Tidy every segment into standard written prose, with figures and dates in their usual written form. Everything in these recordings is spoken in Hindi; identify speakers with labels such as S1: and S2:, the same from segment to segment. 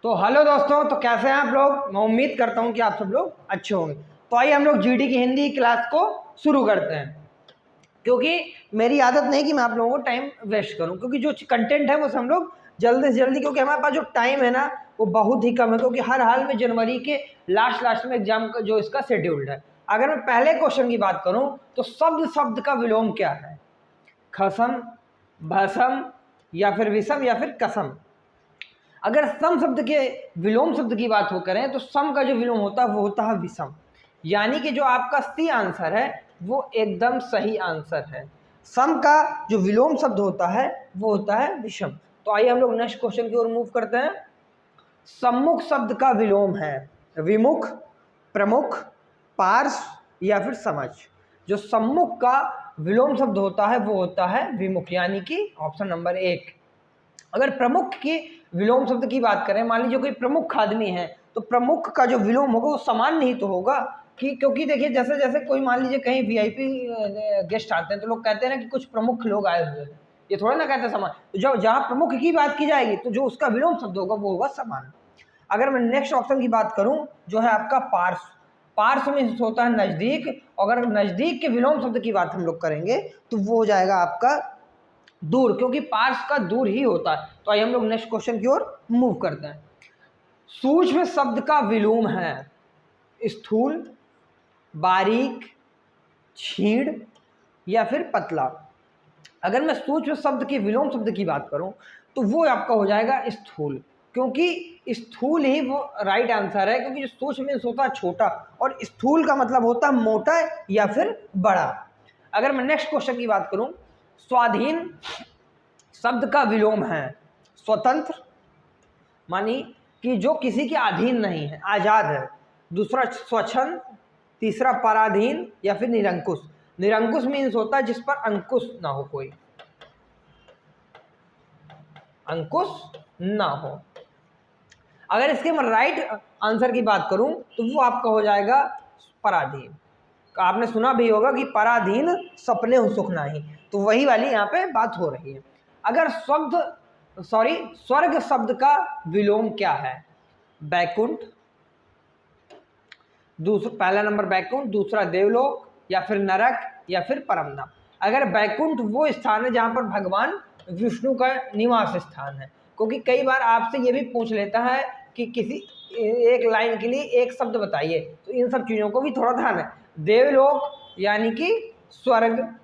S1: तो हेलो दोस्तों, तो कैसे हैं आप लोग। मैं उम्मीद करता हूं कि आप सब लोग अच्छे होंगे। तो आइए हम लोग जीडी की हिंदी क्लास को शुरू करते हैं, क्योंकि मेरी आदत नहीं कि मैं आप लोगों को टाइम वेस्ट करूं, क्योंकि जो कंटेंट है वो हम लोग जल्दी से जल्दी, क्योंकि हमारे पास जो टाइम है ना वो बहुत ही कम है, क्योंकि हर हाल में जनवरी के लास्ट में एग्जाम का जो इसका शेड्यूल्ड है। अगर मैं पहले क्वेश्चन की बात करूँ तो शब्द का विलोम क्या है? खसम, भसम, या फिर विषम, या फिर कसम। अगर सम शब्द के विलोम शब्द की बात हो करें तो सम का जो विलोम होता है वो होता है विषम। यानी कि जो आपका सी आंसर है वो एकदम सही आंसर है। सम का जो विलोम शब्द होता है वो होता है विषम। तो आइए हम लोग नेक्स्ट क्वेश्चन की ओर मूव करते हैं। सम्मुख शब्द का विलोम है विमुख, प्रमुख, पार्श्व, या फिर समझ। जो सम्मुख का विलोम शब्द होता है वो होता है विमुख, यानी कि ऑप्शन नंबर 1। अगर प्रमुख की विलोम शब्द की बात करें, मान लीजिए कोई प्रमुख आदमी है, तो प्रमुख का जो विलोम होगा वो समान नहीं तो होगा कि, क्योंकि देखिए जैसे जैसे कोई मान लीजिए कहीं वीआईपी गेस्ट आते हैं तो लोग कहते हैं ना कि कुछ प्रमुख लोग आए हुए हैं, ये थोड़ा ना कहते समान। तो जब जहाँ प्रमुख की बात की जाएगी तो जो उसका विलोम शब्द होगा वो होगा समान। अगर मैं नेक्स्ट ऑप्शन की बात करूं जो है आपका पार्श्व। पार्श्व में होता है नजदीक। अगर नजदीक के विलोम शब्द की बात हम लोग करेंगे तो वो हो जाएगा आपका दूर, क्योंकि पार्श्व का दूर ही होता है। तो आइए हम लोग नेक्स्ट क्वेश्चन की ओर मूव करते हैं। सूक्ष्म शब्द का विलोम है स्थूल, बारीक, छीड़, या फिर पतला। अगर मैं सूक्ष्म शब्द के विलोम शब्द की बात करूं तो वो आपका हो जाएगा स्थूल, क्योंकि स्थूल ही वो राइट आंसर है, क्योंकि जो सूक्ष्म मीन्स होता है छोटा और स्थूल का मतलब होता है मोटा या फिर बड़ा। अगर मैं नेक्स्ट क्वेश्चन की बात करूं, स्वाधीन शब्द का विलोम है स्वतंत्र, मानी कि जो किसी के अधीन नहीं है, आजाद है। दूसरा स्वच्छंद, तीसरा पराधीन, या फिर निरंकुश। निरंकुश मीन्स होता है जिस पर अंकुश ना हो, कोई अंकुश ना हो। अगर इसके मैं राइट आंसर की बात करूं तो वो आपका हो जाएगा पराधीन। आपने सुना भी होगा कि पराधीन सपने हो सुख नाही, तो वही वाली यहाँ पे बात हो रही है। अगर स्वर्ग शब्द का विलोम क्या है? बैकुंठ, पहला नंबर बैकुंठ, दूसरा देवलोक, या फिर नरक, या फिर परमधाम। अगर बैकुंठ वो स्थान है जहाँ पर भगवान विष्णु का निवास स्थान है, क्योंकि कई बार आपसे ये भी पूछ लेता है कि किसी एक लाइन के लिए एक शब्द बताइए, तो इन सब चीज़ों को भी थोड़ा ध्यान है। देवलोक यानी कि स्वर्ग,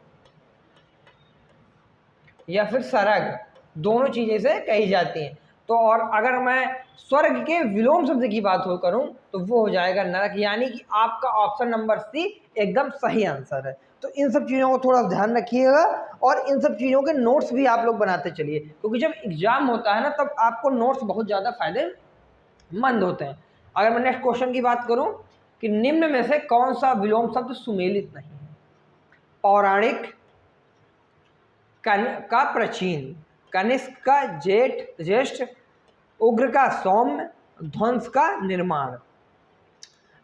S1: या फिर सरग, दोनों चीजें से कही जाती हैं। तो और अगर मैं स्वर्ग के विलोम शब्द की बात हो करूं तो वो हो जाएगा नरक, यानी कि आपका ऑप्शन नंबर सी एकदम सही आंसर है। तो इन सब चीज़ों को थोड़ा ध्यान रखिएगा और इन सब चीज़ों के नोट्स भी आप लोग बनाते चलिए, क्योंकि जब एग्जाम होता है ना तब आपको नोट्स बहुत ज़्यादा फायदेमंद होते हैं। अगर मैं नेक्स्ट क्वेश्चन की बात करूं कि निम्न में से कौन सा विलोम शब्द सुमेलित नहीं है? पौराणिक का प्राचीन, कनिष्क का ज्येष्ठ, उग्र का सौम्य, ध्वंस का निर्माण।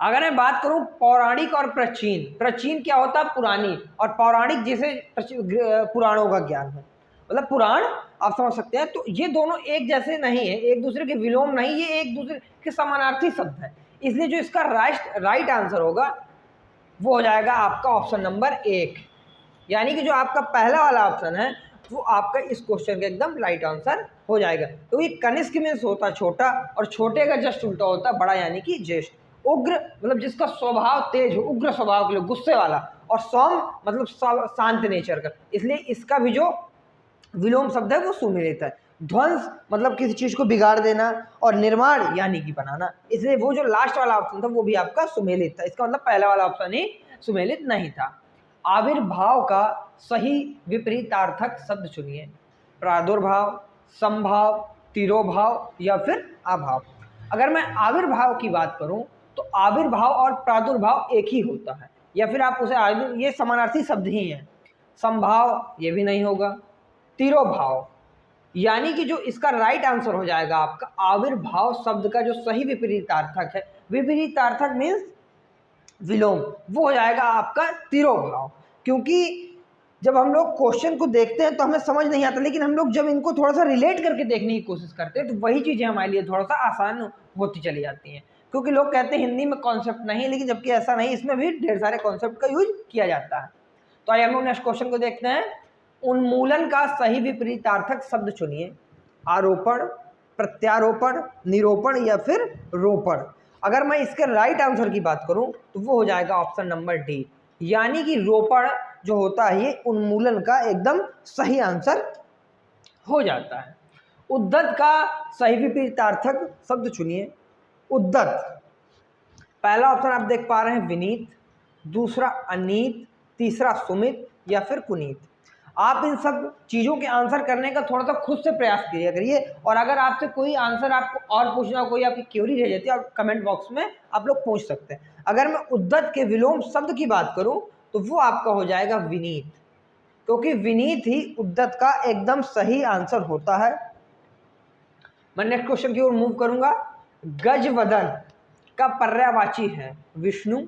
S1: अगर मैं बात करूं पौराणिक और प्राचीन, प्राचीन क्या होता है? पुरानी, और पौराणिक जिसे पुराणों का ज्ञान है, मतलब पुराण आप समझ सकते हैं। तो ये दोनों एक जैसे नहीं है, एक दूसरे के विलोम नहीं, ये एक दूसरे के समानार्थी शब्द है। इसलिए जो इसका राइट आंसर होगा वो हो जाएगा आपका ऑप्शन नंबर 1, यानी कि जो आपका पहला वाला ऑप्शन है वो आपका इस क्वेश्चन का एकदम राइट आंसर हो जाएगा। तो ये कनिष्क मीन्स होता है छोटा, और छोटे का जस्ट उल्टा होता है बड़ा, यानी कि ज्येष्ठ। उग्र मतलब जिसका स्वभाव तेज हो, उग्र स्वभाव के लिए, गुस्से वाला। और सौम मतलब शांत नेचर का, इसलिए इसका भी जो विलोम शब्द है वो सुमेलित है। ध्वंस मतलब किसी चीज को बिगाड़ देना, और निर्माण यानी कि बनाना, इसलिए वो जो लास्ट वाला ऑप्शन था वो भी आपका सुमेलित था। इसका मतलब पहला वाला ऑप्शन ही सुमेलित नहीं था। आविर्भाव का सही विपरीतार्थक शब्द चुनिए। प्रादुर्भाव, संभाव, तिरोभाव, या फिर अभाव। अगर मैं आविर्भाव की बात करूं तो आविर्भाव और प्रादुर्भाव एक ही होता है, या फिर आप उसे ये समानार्थी शब्द ही हैं। संभाव ये भी नहीं होगा। तिरोभाव यानी कि जो इसका राइट आंसर हो जाएगा आपका आविर्भाव शब्द का जो सही विपरीतार्थक है, विपरीतार्थक मीन्स विलोम, वो हो जाएगा आपका तिरोभाव। क्योंकि जब हम लोग क्वेश्चन को देखते हैं तो हमें समझ नहीं आता, लेकिन हम लोग जब इनको थोड़ा सा रिलेट करके देखने की कोशिश करते हैं तो वही चीज़ें हमारे लिए थोड़ा सा आसान होती चली जाती हैं। क्योंकि लोग कहते हैं हिंदी में कॉन्सेप्ट नहीं, लेकिन जबकि ऐसा नहीं, इसमें भी ढेर सारे कॉन्सेप्ट का यूज किया जाता है। तो आइए हम लोग नेक्स्ट क्वेश्चन को देखते हैं। उन्मूलन का सही विपरीतार्थक शब्द चुनिए। आरोपण, प्रत्यारोपण, निरूपण या फिर रोपण। अगर मैं इसके राइट आंसर की बात करूं तो वो हो जाएगा ऑप्शन नंबर डी, यानी कि रोपण जो होता है ये उन्मूलन का एकदम सही आंसर हो जाता है। उद्धत का सही विपरीतार्थक शब्द चुनिए। उद्धत, पहला ऑप्शन आप देख पा रहे हैं विनीत, दूसरा अनीत, तीसरा सुमित या फिर कुनीत। आप इन सब चीज़ों के आंसर करने का थोड़ा सा खुद से प्रयास किया करिए, और अगर आपसे कोई आंसर आपको और पूछना हो, कोई आपकी क्वेरी रह जाती है, आप कमेंट बॉक्स में आप लोग पूछ सकते हैं। अगर मैं उद्धत के विलोम शब्द की बात करूं तो वो आपका हो जाएगा विनीत, क्योंकि विनीत ही उद्धत का एकदम सही आंसर होता है। मैं नेक्स्ट क्वेश्चन की ओर मूव करूंगा। गजवदन का पर्यायवाची है विष्णु।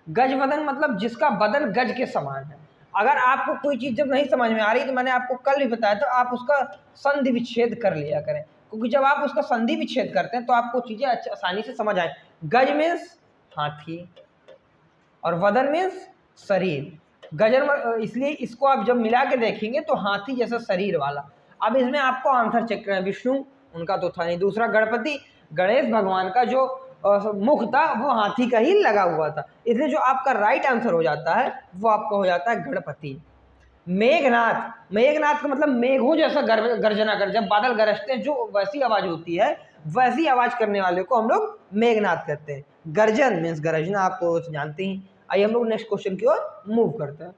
S1: गजवदन मतलब जिसका बदन गज के समान है। अगर आपको कोई चीज़ जब नहीं समझ में आ रही तो मैंने आपको कल भी बताया, तो आप उसका संधि विच्छेद कर लिया करें, क्योंकि जब आप उसका संधि विच्छेद करते हैं तो आपको चीज़ें आसानी से समझ आए। गज मीन्स हाथी और वदन मीन्स शरीर। गजर, इसलिए इसको आप जब मिला के देखेंगे तो हाथी जैसा शरीर वाला। अब इसमें आपको आंसर चेक करना है। विष्णु उनका तो था नहीं, दूसरा गणपति, गणेश भगवान का जो मुख था वो हाथी का ही लगा हुआ था, इसलिए जो आपका राइट आंसर हो जाता है वो आपका हो जाता है गणपति। मेघनाथ, मेघनाथ का मतलब मेघों जैसा गर्जना कर, जब बादल गरजते हैं जो वैसी आवाज होती है, वैसी आवाज करने वाले को हम लोग मेघनाथ कहते हैं। गर्जन मीन्स गरजना, आप तो जानते ही। आइए हम लोग नेक्स्ट क्वेश्चन की ओर मूव करते हैं।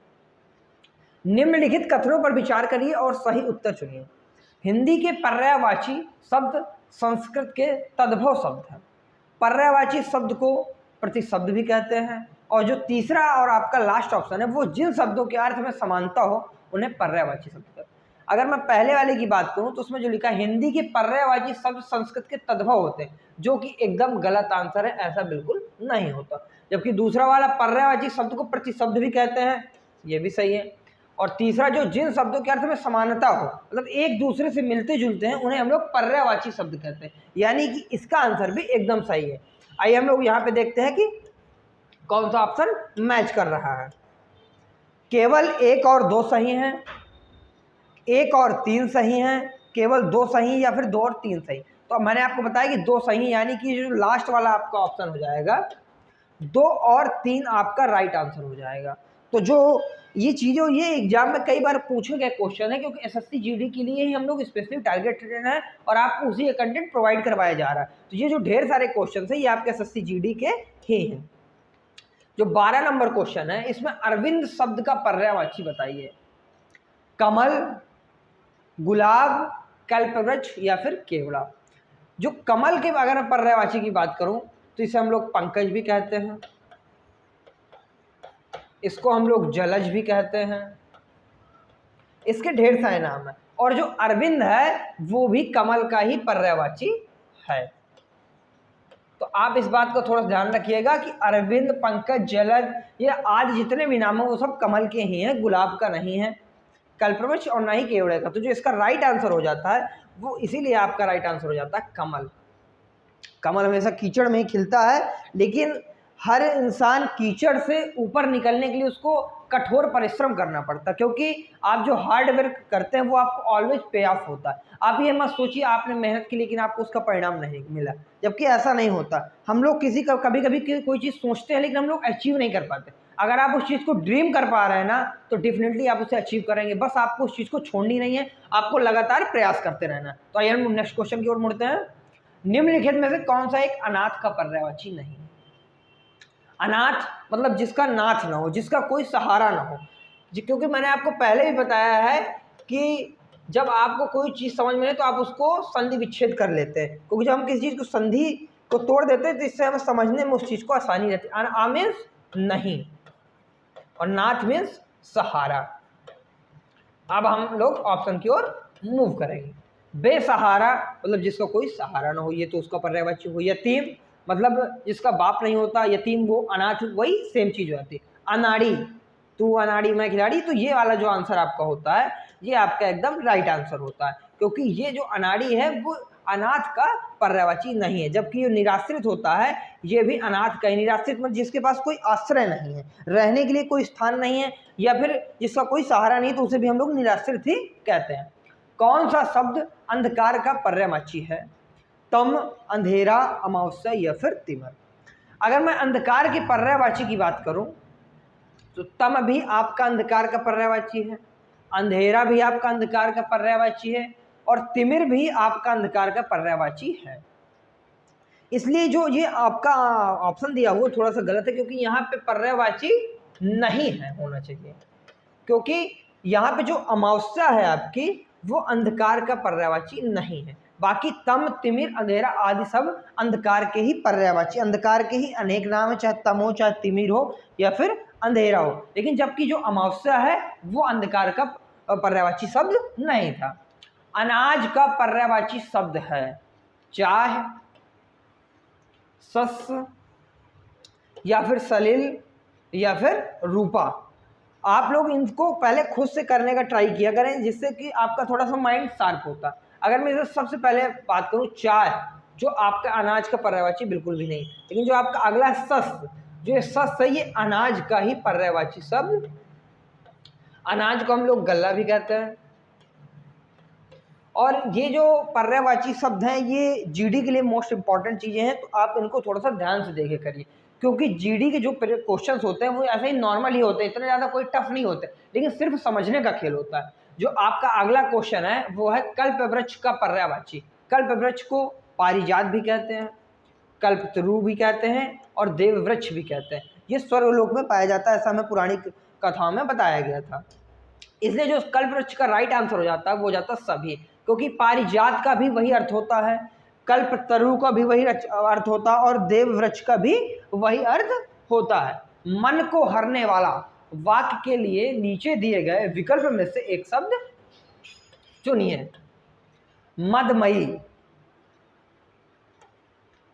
S1: निम्नलिखित कथनों पर विचार करिए और सही उत्तर चुनिए। हिंदी के पर्यायवाची शब्द संस्कृत के तद्भव शब्द है। पर्यायवाची शब्द को प्रतिशब्द भी कहते हैं, और जो तीसरा और आपका लास्ट ऑप्शन है वो जिन शब्दों के अर्थ में समानता हो उन्हें पर्यायवाची शब्द कहते हैं। अगर मैं पहले वाले की बात करूं तो उसमें जो लिखा है हिंदी के पर्यायवाची शब्द संस्कृत के तद्भव होते हैं, जो कि एकदम गलत आंसर है, ऐसा बिल्कुल नहीं होता। जबकि दूसरा वाला पर्यायवाची शब्द को प्रतिशब्द भी कहते हैं, ये भी सही है। और तीसरा जो जिन शब्दों के अर्थ में समानता हो, मतलब एक दूसरे से मिलते जुलते हैं, उन्हें हम लोग पर्यायवाची शब्द कहते हैं, यानी कि इसका आंसर भी एकदम सही है। आइए हम लोग यहाँ पे देखते हैं कि कौन सा ऑप्शन मैच कर रहा है। केवल 1 और 2 सही हैं, 1 और 3 सही हैं, केवल 2 सही या फिर 2 और 3 सही। तो मैंने आपको बताया कि 2 सही, यानी कि जो लास्ट वाला आपका ऑप्शन हो जाएगा 2 और 3 आपका राइट आंसर हो जाएगा। तो जो ये चीज़ें ये एग्जाम में कई बार पूछे गए क्वेश्चन है, क्योंकि एसएससी जीडी के लिए ही हम लोग स्पेशली टारगेटेड हैं और आपको उसी का कंटेंट प्रोवाइड करवाया जा रहा है। तो ये जो ढेर सारे क्वेश्चन है ये आपके एसएससी जीडी के ही हैं। जो 12 नंबर क्वेश्चन है इसमें अरविंद शब्द का पर्यायवाची बताइए। कमल, गुलाब, कल्पवृक्ष या फिर केवड़ा। जो कमल के अगर मैं पर्यायवाची की बात करूं तो इसे हम लोग पंकज भी कहते हैं, इसको हम लोग जलज भी कहते हैं, इसके ढेर सारे नाम हैं। और जो अरविंद है वो भी कमल का ही पर्यायवाची है। तो आप इस बात को थोड़ा ध्यान रखिएगा कि अरविंद, पंकज, जलज, ये आज जितने भी नाम हैं वो सब कमल के ही हैं, गुलाब का नहीं है, कल्पवृक्ष और ना ही केवड़े का। तो जो इसका राइट आंसर हो जाता है वो इसीलिए आपका राइट आंसर हो जाता है कमल। कमल हमेशा कीचड़ में ही खिलता है, लेकिन हर इंसान कीचड़ से ऊपर निकलने के लिए उसको कठोर परिश्रम करना पड़ता है, क्योंकि आप जो हार्ड वर्क करते हैं वो आपको ऑलवेज पे ऑफ होता है। आप ये मत सोचिए आपने मेहनत की लेकिन आपको उसका परिणाम नहीं मिला, जबकि ऐसा नहीं होता। हम लोग किसी का कभी कभी कोई चीज़ सोचते हैं लेकिन हम लोग अचीव नहीं कर पाते। अगर आप उस चीज़ को ड्रीम कर पा रहे हैं ना तो डेफिनेटली आप उसे अचीव करेंगे। बस आपको उस चीज़ को छोड़नी नहीं है, आपको लगातार प्रयास करते रहना। तो आइए हम नेक्स्ट क्वेश्चन की ओर मुड़ते हैं। निम्नलिखित में से कौन सा एक अनाथ का पर्यायवाची नहीं? अनाथ मतलब जिसका नाथ ना हो, जिसका कोई सहारा ना हो। क्योंकि मैंने आपको पहले भी बताया है कि जब आपको कोई चीज़ समझ में नहीं तो आप उसको संधि विच्छेद कर लेते हैं, क्योंकि जब हम किसी चीज़ को संधि को तोड़ देते हैं तो इससे हमें समझने में उस चीज़ को आसानी रहती है। आ मीन्स नहीं और नाथ मीन्स सहारा। अब हम लोग ऑप्शन की ओर मूव करेंगे। बेसहारा मतलब जिसका कोई सहारा ना हो, ये तो उसका पर्यायवाची हो। यतीम मतलब जिसका बाप नहीं होता, यतीम वो अनाथ, वही सेम चीज़ हो जाती है। अनाड़ी तू अनाड़ी मैं खिलाड़ी, तो ये वाला जो आंसर आपका होता है ये आपका एकदम राइट आंसर होता है, क्योंकि ये जो अनाड़ी है वो अनाथ का पर्यायवाची नहीं है, जबकि ये निराश्रित होता है ये भी अनाथ का है। निराश्रित मतलब जिसके पास कोई आश्रय नहीं है, रहने के लिए कोई स्थान नहीं है, या फिर जिसका कोई सहारा नहीं, तो उसे भी हम लोग निराश्रित ही कहते हैं। कौन सा शब्द अंधकार का पर्यायवाची है? तम, अंधेरा, अमावस्या या फिर तिमर। अगर मैं अंधकार के पर्यायवाची की बात करूं तो तम भी आपका अंधकार का पर्यायवाची है, अंधेरा भी आपका अंधकार का पर्यायवाची है, और तिमिर भी आपका अंधकार का पर्यायवाची है। इसलिए जो ये आपका ऑप्शन दिया हुआ थोड़ा सा गलत है, क्योंकि यहाँ पे पर्यायवाची नहीं है होना चाहिए, क्योंकि यहाँ पे जो अमावस्या है आपकी वो अंधकार का पर्यायवाची नहीं है। बाकी तम, तिमिर, अंधेरा आदि सब अंधकार के ही पर्यायवाची, अंधकार के ही अनेक नाम है, चाहे तम हो, चाहे तिमिर हो या फिर अंधेरा हो। लेकिन जबकि जो अमावस्या है वो अंधकार का पर्यायवाची शब्द नहीं था। अनाज का पर्यायवाची शब्द है चाह, सस या फिर सलिल या फिर रूपा। आप लोग इनको पहले खुद से करने का ट्राई किया करें, जिससे कि आपका थोड़ा सा माइंड शार्प होता। अगर मैं सबसे पहले बात करूं चाय, जो आपका अनाज का पर्यायवाची बिल्कुल भी नहीं, लेकिन जो आपका अगला सस, जो ये सस है ये अनाज का ही पर्यायवाची शब्द। अनाज को हम लोग गल्ला भी कहते हैं। और ये जो पर्यायवाची शब्द हैं ये जीडी के लिए मोस्ट इंपॉर्टेंट चीज़ें हैं, तो आप इनको थोड़ा सा ध्यान से देखे करिए, क्योंकि जीडी के जो क्वेश्चंस होते हैं वो ऐसे ही नॉर्मल ही होते हैं, इतने ज़्यादा कोई टफ नहीं होते, लेकिन सिर्फ समझने का खेल होता है। जो आपका अगला क्वेश्चन है वो है कल्पवृक्ष का पर्यायवाची। कल्पवृक्ष को पारिजात भी कहते हैं, कल्पतरु भी कहते हैं और देववृक्ष भी कहते हैं। ये स्वर्गलोक में पाया जाता है, ऐसा हमें पुरानी कथाओं में बताया गया था। इसलिए जो कल्पवृक्ष का राइट आंसर हो जाता है वो हो जाता है सभी, क्योंकि पारिजात का भी वही अर्थ होता है, कल्पतरु का भी वही अर्थ होता है और देववृक्ष का भी वही अर्थ होता है। मन को हरने वाला वाक्य के लिए नीचे दिए गए विकल्प में से एक शब्द चुनिए। मदमयी,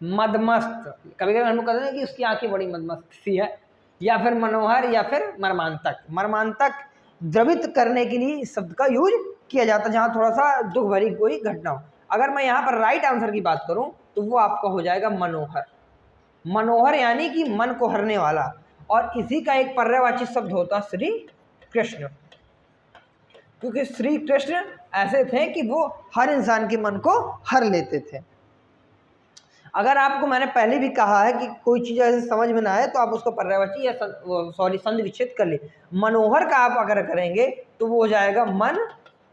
S1: मदमस्त, कभी कभी हम लोग कहते हैं कि उसकी आंखें बड़ी मदमस्त सी है, या फिर मनोहर या फिर मर्मांतक। मर्मांतक द्रवित करने के लिए इस शब्द का यूज किया जाता है जहाँ थोड़ा सा दुख भरी कोई घटना हो। अगर मैं यहाँ पर राइट आंसर की बात करूँ तो वो आपका हो जाएगा मनोहर। मनोहर यानी कि मन को हरने वाला, और इसी का एक पर्यायवाची शब्द होता श्री कृष्ण, क्योंकि श्री कृष्ण ऐसे थे कि वो हर इंसान के मन को हर लेते थे। अगर आपको मैंने पहले भी कहा है कि कोई चीज़ ऐसे समझ में ना आए तो आप उसको पर्यायवाची या संधि विच्छेद कर ले। मनोहर का आप अगर करेंगे तो वो हो जाएगा मन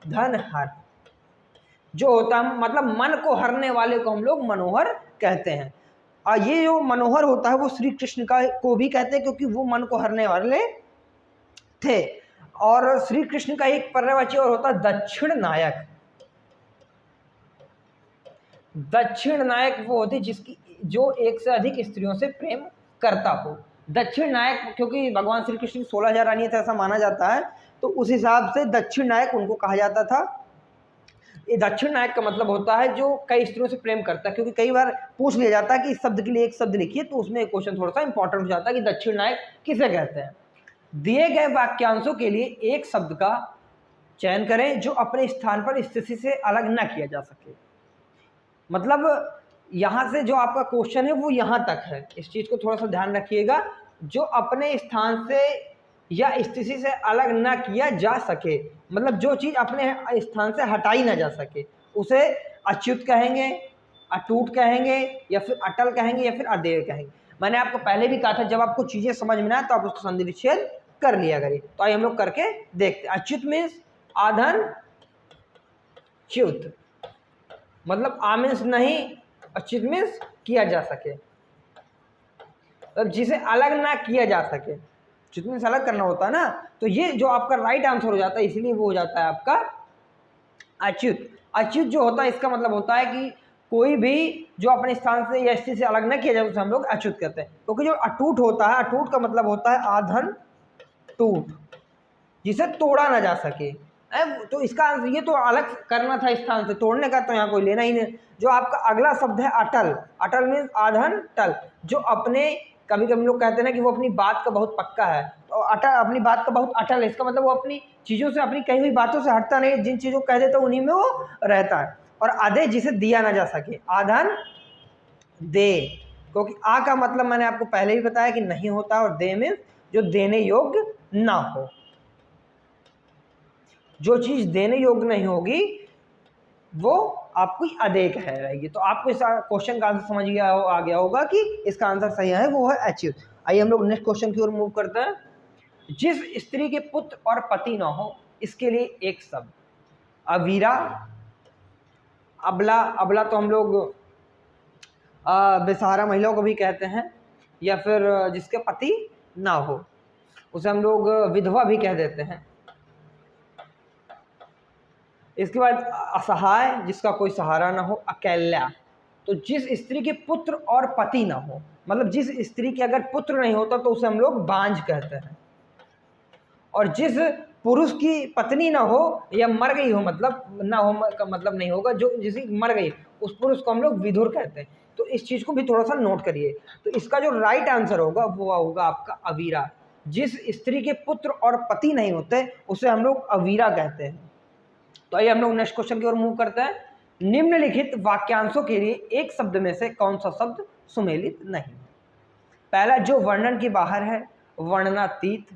S1: धन हर, जो होता है मतलब मन को हरने वाले को हम लोग मनोहर कहते हैं। और ये जो मनोहर होता है वो श्री कृष्ण का को भी कहते हैं, क्योंकि वो मन को हरने वाले थे। और श्री कृष्ण का एक पर्यायवाची और होता है दक्षिण नायक। दक्षिण नायक वो होते जिसकी जो एक से अधिक स्त्रियों से प्रेम करता हो। दक्षिण नायक, क्योंकि भगवान श्री कृष्ण की 16,000 रानियां थे ऐसा माना जाता है, तो उस हिसाब से दक्षिण नायक उनको कहा जाता था। ये दक्षिण नायक का मतलब होता है जो कई स्त्रियों से प्रेम करता है, क्योंकि कई बार पूछ लिया जाता है कि इस शब्द के लिए एक शब्द लिखिए, तो उसमें एक क्वेश्चन थोड़ा सा इंपॉर्टेंट हो जाता है कि दक्षिण नायक किसे कहते हैं। दिए गए वाक्यांशों के लिए एक शब्द का चयन करें जो अपने स्थान पर स्थिति से अलग न किया जा सके। मतलब यहाँ से जो आपका क्वेश्चन है वो यहाँ तक है, इस चीज़ को थोड़ा सा ध्यान रखिएगा। जो अपने स्थान से या स्थिति से अलग ना किया जा सके, मतलब जो चीज़ अपने स्थान से हटाई ना जा सके, उसे अच्युत कहेंगे, अटूट कहेंगे, या फिर अटल कहेंगे, या फिर अदेय कहेंगे। मैंने आपको पहले भी कहा था जब आपको चीज़ें समझ में ना आए तो आप उसको संधि विच्छेद कर लिया करिए। तो आइए हम लोग करके देखते हैं। अच्युत मीन्स आधन च्युत, मतलब आ मीन्स नहीं, अच्युत मीन्स किया जा सके, मतलब जिसे अलग ना किया जा सके। च्युत मीन्स अलग करना होता है ना, तो ये जो आपका राइट आंसर हो जाता है, इसलिए वो हो जाता है आपका अच्युत। अच्युत जो होता है इसका मतलब होता है कि कोई भी जो अपने स्थान से या स्थिति से अलग न किया जाए उसे हम लोग अच्युत कहते हैं। क्योंकि जो अटूट होता है, अटूट का मतलब होता है आधन टूट, जिसे तोड़ा ना जा सके। तो इसका ये तो अलग करना था स्थान से, तोड़ने का तो यहाँ कोई लेना ही नहीं। जो आपका अगला शब्द है अटल, अटल मीन्स आधन टल, जो अपने कभी कभी लोग कहते हैं ना कि वो अपनी बात का बहुत पक्का है, तो अटल, अपनी बात का बहुत अटल है, इसका मतलब वो अपनी चीज़ों से, अपनी कही हुई बातों से हटता नहीं, जिन चीज़ों को कह देता है उन्हीं में वो रहता है। और आधे जिसे दिया ना जा सके, आधन दे, क्योंकि आ का मतलब मैंने आपको पहले ही बताया कि नहीं होता, और दे में जो देने योग्य ना हो। जो चीज़ देने योग्य नहीं होगी वो आपकी अदेय रहेगी। तो आपको इस क्वेश्चन का आंसर समझ आ गया होगा कि इसका आंसर सही है, वो है अच्युत। आइए हम लोग नेक्स्ट क्वेश्चन की ओर मूव करते हैं। जिस स्त्री के पुत्र और पति न हो, इसके लिए एक शब्द। अवीरा, अबला, अबला तो हम लोग बेसहारा महिलाओं को भी कहते हैं, या फिर जिसके पति ना हो उसे हम लोग विधवा भी कह देते हैं। इसके बाद असहाय, जिसका कोई सहारा ना हो। अकेल्या, तो जिस स्त्री के पुत्र और पति ना हो, मतलब जिस स्त्री के अगर पुत्र नहीं होता तो उसे हम लोग बांझ कहते हैं। और जिस पुरुष की पत्नी ना हो या मर गई हो, मतलब ना हो का मतलब नहीं होगा, जो जिसकी मर गई उस पुरुष को हम लोग विधुर कहते हैं। तो इस चीज़ को भी थोड़ा सा नोट करिए। तो इसका जो राइट आंसर होगा वो होगा आपका अवीरा। जिस स्त्री के पुत्र और पति नहीं होते उसे हम लोग अवीरा कहते हैं। तो आइए हम लोग नेक्स्ट क्वेश्चन की ओर मूव करते हैं। निम्नलिखित वाक्यांशों के लिए एक शब्द में से कौन सा शब्द सुमेलित नहीं? पहला, जो वर्णन के बाहर है, वर्णनातीत।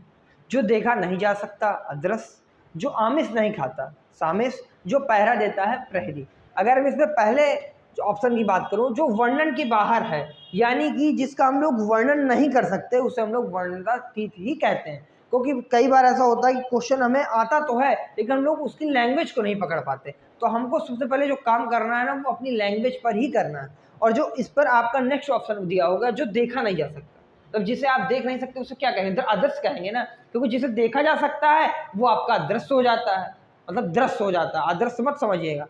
S1: जो देखा नहीं जा सकता, अदृश्य। जो आमिष नहीं खाता, सामिष। जो पहरा देता है, प्रहरी। अगर हम इसमें पहले ऑप्शन की बात करूं, जो वर्णन के बाहर है, यानी कि जिसका हम लोग वर्णन नहीं कर सकते, उसे हम लोग वर्णनातीत ही कहते हैं। क्योंकि कई बार ऐसा होता है कि क्वेश्चन हमें आता तो है लेकिन हम लोग उसकी लैंग्वेज को नहीं पकड़ पाते। तो हमको सबसे पहले जो काम करना है ना, वो अपनी लैंग्वेज पर ही करना है। और जो इस पर आपका नेक्स्ट ऑप्शन दिया होगा, जो देखा नहीं जा सकता, तो जिसे आप देख नहीं सकते उसे क्या कहेंगे? अदृश्य कहेंगे ना, क्योंकि जिसे देखा जा सकता है वो आपका दृश्य हो जाता है, मतलब दृश्य हो जाता है, अदृश्य मत समझिएगा।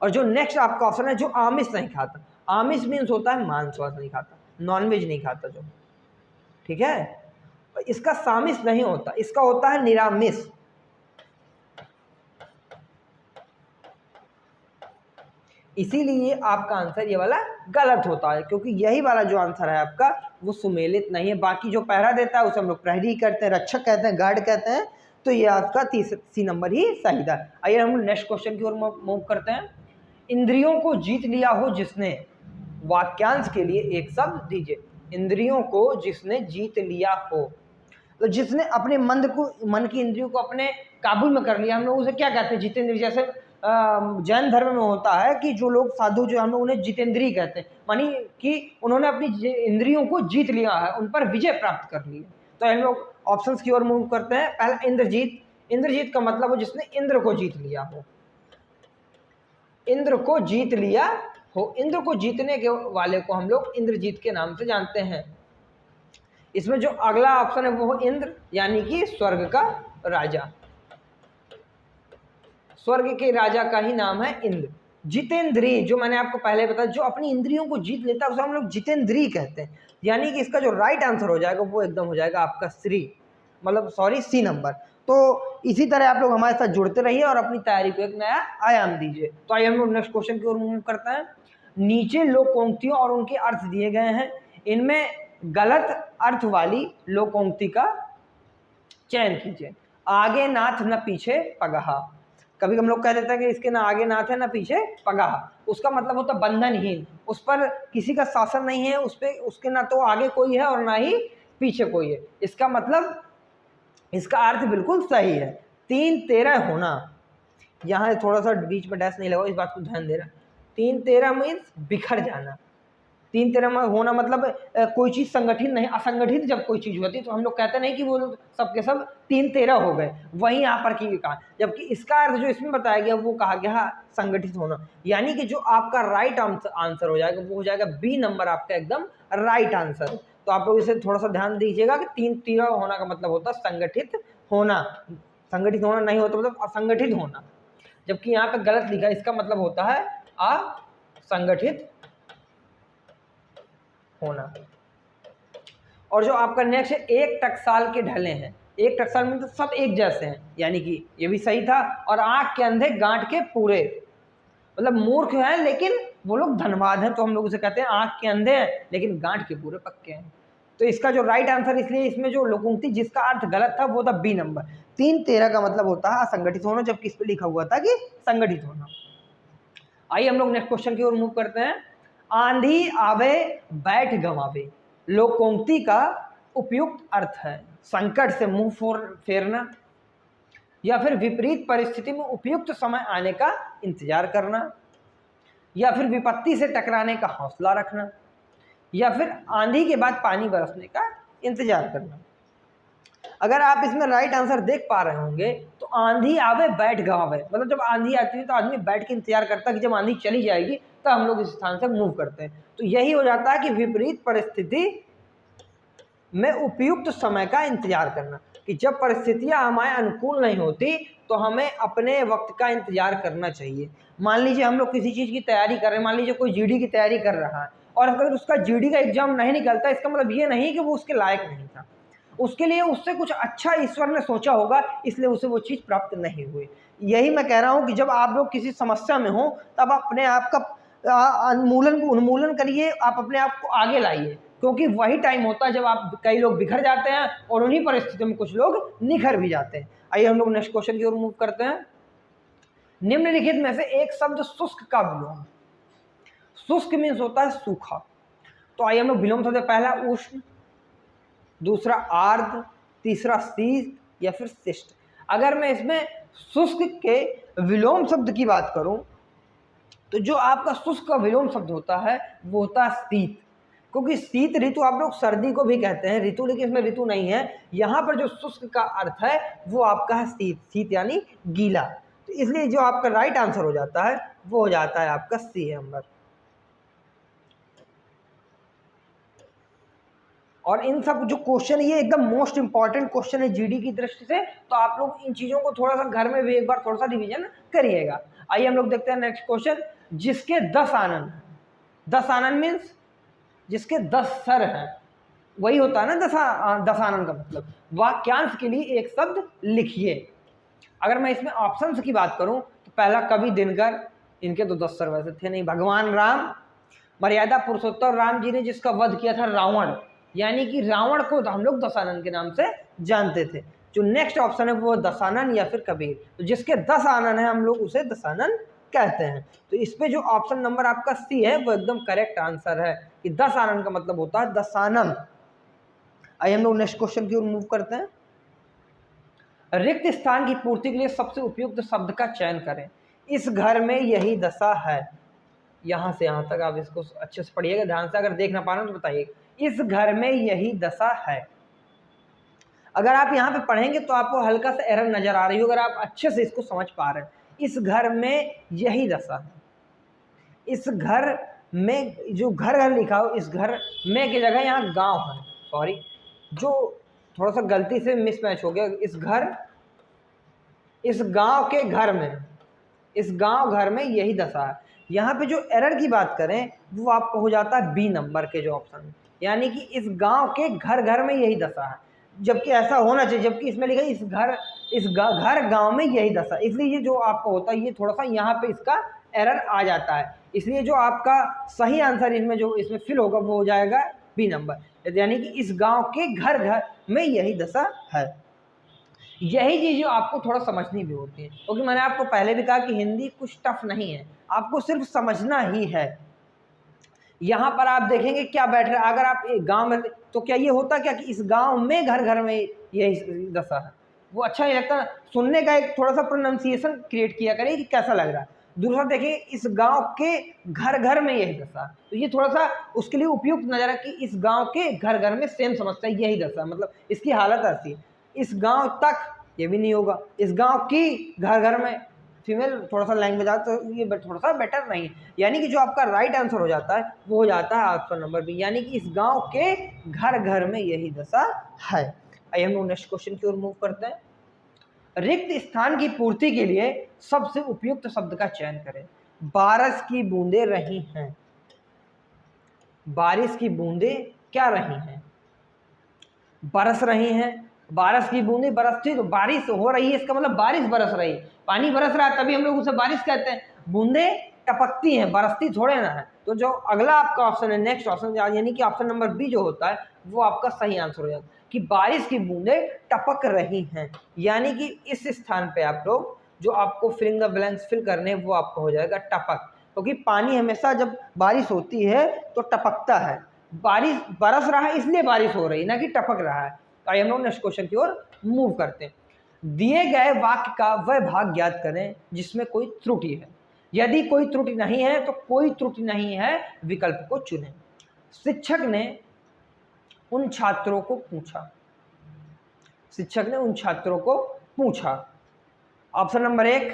S1: और जो नेक्स्ट आपका ऑप्शन है, जो आमिष नहीं खाता। आमिष मीन्स होता है मांस वास नहीं खाता, नॉनवेज नहीं खाता जो, ठीक है। इसका सामिष नहीं होता, इसका होता है निरामिष। इसीलिए आपका आंसर ये वाला गलत होता है, क्योंकि यही वाला जो आंसर है आपका वो सुमेलित नहीं है। बाकी जो पहरा देता है उसे हम लोग प्रहरी कहते हैं, रक्षक कहते हैं, गार्ड कहते हैं। तो ये आपका सी नंबर ही सही था। आइए हम नेक्स्ट क्वेश्चन की ओर मूव करते हैं। इंद्रियों को जीत लिया हो जिसने, वाक्यांश के लिए एक शब्द दीजिए। इंद्रियों को जिसने जीत लिया हो, तो जिसने अपने मन की इंद्रियों को अपने काबू में कर लिया, हम लोग उसे क्या कहते हैं? जितेंद्रिय। जैसे जैन धर्म में होता है कि जो लोग साधु जो हम लोग उन्हें जितेंद्रिय कहते हैं, मानी कि उन्होंने अपनी इंद्रियों को जीत लिया है, उन पर विजय प्राप्त कर ली है। तो हम लोग ऑप्शंस की ओर मूव करते हैं। पहला, इंद्रजीत। इंद्रजीत का मतलब हो जिसने इंद्र को जीत लिया हो, इंद्र को जीत लिया हो। इंद्र को जीतने के वाले को हम लोग इंद्रजीत के नाम से जानते हैं। इसमें जो अगला ऑप्शन है वो इंद्र, यानी कि स्वर्ग का राजा। स्वर्ग के राजा का ही नाम है इंद्र। जितेंद्रिय, जो मैंने आपको पहले बताया, जो अपनी इंद्रियों को जीत लेता है उसे हम लोग जितेंद्रिय कहते हैं। यानी कि इसका जो राइट आंसर हो जाएगा वो एकदम हो जाएगा आपका सी नंबर। तो इसी तरह आप लोग हमारे साथ जुड़ते रहिए और अपनी तैयारी को एक नया आयाम दीजिए। तो आइए हम लोग नेक्स्ट क्वेश्चन की ओर मूव करते हैं। नीचे लोकोक्तियों और उनके अर्थ दिए गए हैं, इनमें गलत अर्थ वाली लोकोक्ति का चयन कीजिए। आगे नाथ न पीछे पगहा। कभी हम लोग कह देते हैं कि इसके ना आगे नाथ है ना पीछे पगहा। उसका मतलब होता है बंधनहीन, उस पर किसी का शासन नहीं है, उस पे उसके ना तो आगे कोई है और ना ही पीछे कोई है। इसका मतलब, इसका अर्थ बिल्कुल सही है। 3-13 होना, यहाँ थोड़ा सा बीच में डैश नहीं लगा, इस बात को ध्यान देना। 3-13 मीन्स बिखर जाना। 3-13 में होना मतलब कोई चीज़ संगठित नहीं, असंगठित जब कोई चीज़ होती है तो हम लोग कहते नहीं कि वो सबके सब 3-13 हो गए, वहीं यहाँ पर की कहा। जबकि इसका अर्थ जो इसमें बताया गया वो कहा गया संगठित होना। यानी कि जो आपका राइट आंसर हो जाएगा वो हो जाएगा बी नंबर, आपका एकदम राइट आंसर। तो आप लोग इसे थोड़ा सा ध्यान दीजिएगा कि 3-13 होना का मतलब होता है संगठित होना। संगठित होना नहीं होता मतलब असंगठित होना। जबकि यहाँ पे गलत लिखा है, इसका मतलब होता है असंगठित होना। और जो आपका नेक्स्ट है, एक टकसाल के ढले हैं। एक टकसाल में तो सब एक जैसे हैं, यानी कि ये भी सही था। और आंख के अंधे गांठ के पूरे, मतलब मूर्ख हैं लेकिन वो लोग धनवाद हैं, तो हम लोग उसे कहते हैं आंख के अंधे हैं लेकिन गांठ के पूरे पक्के हैं। तो इसका जो राइट आंसर, इसलिए इसमें जो लोकोक्ति जिसका अर्थ गलत था वो था बी नंबर। 3-13 का मतलब होता है असंगठित होना, जबकि इस पे लिखा हुआ था कि संगठित होना। आइए हम लोग नेक्स्ट क्वेश्चन की ओर मूव करते हैं। आंधी आवे बैठ गंवावे, लोकोक्ति का उपयुक्त अर्थ है संकट से मुंह फेरना, या फिर विपरीत परिस्थिति में उपयुक्त समय आने का इंतजार करना, या फिर विपत्ति से टकराने का हौसला रखना, या फिर आंधी के बाद पानी बरसने का इंतजार करना। अगर आप इसमें राइट आंसर देख पा रहे होंगे तो आंधी आवे बैठ गंवावे, मतलब जब आंधी आती है तो आदमी बैठ के इंतजार करता है कि जब आंधी चली जाएगी तो हम लोग इस स्थान से मूव करते हैं। तो यही हो जाता है कि विपरीत परिस्थिति में उपयुक्त समय का इंतजार करना, कि जब परिस्थितियां हमारे अनुकूल नहीं होती तो हमें अपने वक्त का इंतजार करना चाहिए। मान लीजिए हम लोग किसी चीज़ की तैयारी कर रहे हैं, मान लीजिए कोई जीडी की तैयारी कर रहा है और अगर उसका जीडी का एग्जाम नहीं निकलता, इसका मतलब ये नहीं कि वो उसके लायक नहीं था, उसके लिए उससे कुछ अच्छा ईश्वर ने सोचा होगा, इसलिए उसे वो चीज़ प्राप्त नहीं हुई। यही मैं कह रहा हूँ कि जब आप लोग किसी समस्या में हो तब अपने आप का उन्मूलन करिए, आप अपने आप को आगे लाइए, क्योंकि वही टाइम होता है जब आप कई लोग बिखर जाते हैं और उन्हीं परिस्थितियों में कुछ लोग निखर भी जाते हैं। आइए हम लोग नेक्स्ट क्वेश्चन की ओर मूव करते हैं। निम्नलिखित में से एक शब्द शुष्क का विलोम, शुष्क मीन्स होता है सूखा, तो आइए हम लोग विलोम शब्द, पहला उष्ण, दूसरा आर्द्र, तीसरा शीत या फिर शिष्ट। अगर मैं इसमें शुष्क के विलोम शब्द की बात करूं तो जो आपका शुष्क का विलोम शब्द होता है वो होता है शीत, क्योंकि शीत ऋतु आप लोग सर्दी को भी कहते हैं ऋतु, लेकिन इसमें ऋतु नहीं है। यहाँ पर जो शुष्क का अर्थ है वो आपका है शीत, शीत यानी गीला। तो इसलिए जो आपका राइट आंसर हो जाता है वो हो जाता है आपका सी नंबर। और इन सब जो क्वेश्चन, ये एकदम मोस्ट इंपॉर्टेंट क्वेश्चन है जीडी की दृष्टि से, तो आप लोग इन चीज़ों को थोड़ा सा घर में भी एक बार थोड़ा सा रिवीजन करिएगा। आइए हम लोग देखते हैं नेक्स्ट क्वेश्चन। जिसके 10 आनन, 10 आनन मीन्स जिसके 10 सर हैं, वही होता है ना 10 आनन का मतलब। वाक्यांश के लिए एक शब्द लिखिए। अगर मैं इसमें ऑप्शंस की बात करूं तो पहला कवि दिनकर, इनके तो 10 सर वैसे थे नहीं। भगवान राम, मर्यादा पुरुषोत्तम राम जी ने जिसका वध किया था रावण, यानी कि रावण को हम लोग दशानन के नाम से जानते थे। जो नेक्स्ट ऑप्शन है वो दशानन या फिर कबीर, तो जिसके 10 आनन है हम लोग उसे दशानन कहते हैं। तो इस पे जो ऑप्शन नंबर आपका सी है वो एकदम करेक्ट आंसर है कि 10 आनन का मतलब होता है दशानन। आइए हम लोग नेक्स्ट क्वेश्चन की ओर मूव करते हैं। रिक्त स्थान की पूर्ति के लिए सबसे उपयुक्त शब्द का चयन करें। इस घर में यही दशा है, यहाँ से यहाँ तक आप इसको अच्छे से पढ़िएगा ध्यान से, अगर देख ना पा रहे हो तो बताइएगा। इस घर में यही दशा है, अगर आप यहाँ पे पढ़ेंगे तो आपको हल्का सा एरर नजर आ रही हो, अगर आप अच्छे से इसको समझ पा रहे हैं। इस घर में यही दशा है, इस घर में जो घर लिखा हो, इस घर में की जगह यहाँ गांव है, सॉरी जो थोड़ा सा गलती से मिसमैच हो गया। इस गांव के घर में, इस गांव घर में यही दशा है। यहाँ पे जो एरर की बात करें वो आपको हो जाता है बी नंबर के जो ऑप्शन, यानी कि इस गांव के घर में यही दशा है, जबकि ऐसा होना चाहिए, जबकि इसमें लिखा है इस घर गांव में यही दशा। इसलिए ये जो आपको होता है ये थोड़ा सा यहाँ पे इसका एरर आ जाता है, इसलिए जो आपका सही आंसर इसमें फिल होगा वो हो जाएगा बी नंबर, यानी कि इस गांव के घर में यही दशा है। यही चीज़ जो आपको थोड़ा समझनी भी होती है, क्योंकि मैंने आपको पहले भी कहा कि हिंदी कुछ टफ नहीं है, आपको सिर्फ समझना ही है। यहाँ पर आप देखेंगे क्या बैठ रहा है, अगर आप एक गांव में, तो क्या ये होता क्या कि इस गांव में घर में यही दशा है, वो अच्छा नहीं लगता। सुनने का एक थोड़ा सा प्रोनाउंसिएशन क्रिएट किया करें कि कैसा लग रहा है। दूसरा देखिए इस गांव के घर में यही दशा, तो ये थोड़ा सा उसके लिए उपयुक्त नजर है कि इस गांव के घर में सेम समस्या यही दशा, मतलब इसकी हालत ऐसी है। इस गांव तक ये भी नहीं होगा, इस गांव की घर में फीमेल थोड़ा सा लैंग्वेज आता तो ये थोड़ा सा बेटर नहीं है, यानी कि जो आपका राइट आंसर हो जाता है वो हो जाता है ऑप्शन नंबर बी, यानी कि इस गांव के घर में यही दशा है। आइए हम लोग नेक्स्ट क्वेश्चन की ओर मूव करते हैं। रिक्त स्थान की पूर्ति के लिए सबसे उपयुक्त शब्द का चयन करें। बारिश की बूंदें रही हैं, बारिश की बूंदें क्या रही हैं, बरस रही हैं। बारिश की बूंदें बरसती, तो बारिश हो रही है इसका मतलब बारिश बरस रही है, पानी बरस रहा है तभी हम लोग उसे बारिश कहते हैं। बूंदें टपकती हैं, बरसती थोड़े ना है। तो जो अगला आपका ऑप्शन है, नेक्स्ट ऑप्शन, यानी कि ऑप्शन नंबर बी जो होता है वो आपका सही आंसर हो जाता है कि बारिश की बूंदें टपक रही हैं। यानी कि इस स्थान पे आप लोग जो आपको फिलिंग द ब्लैंक्स फिल करने हैं वो आपको हो जाएगा टपक, क्योंकि पानी हमेशा जब बारिश होती है तो टपकता है। बारिश बरस रहा है इसलिए बारिश हो रही है, ना कि टपक रहा है। तो आइए हम लोग नेक्स्ट क्वेश्चन की ओर मूव करते हैं। दिए गए वाक्य का वह भाग ज्ञात करें जिसमें कोई त्रुटि है। यदि कोई त्रुटि नहीं है तो कोई त्रुटि नहीं है विकल्प को चुनें। शिक्षक ने उन छात्रों को पूछा, शिक्षक ने उन छात्रों को पूछा। ऑप्शन नंबर 1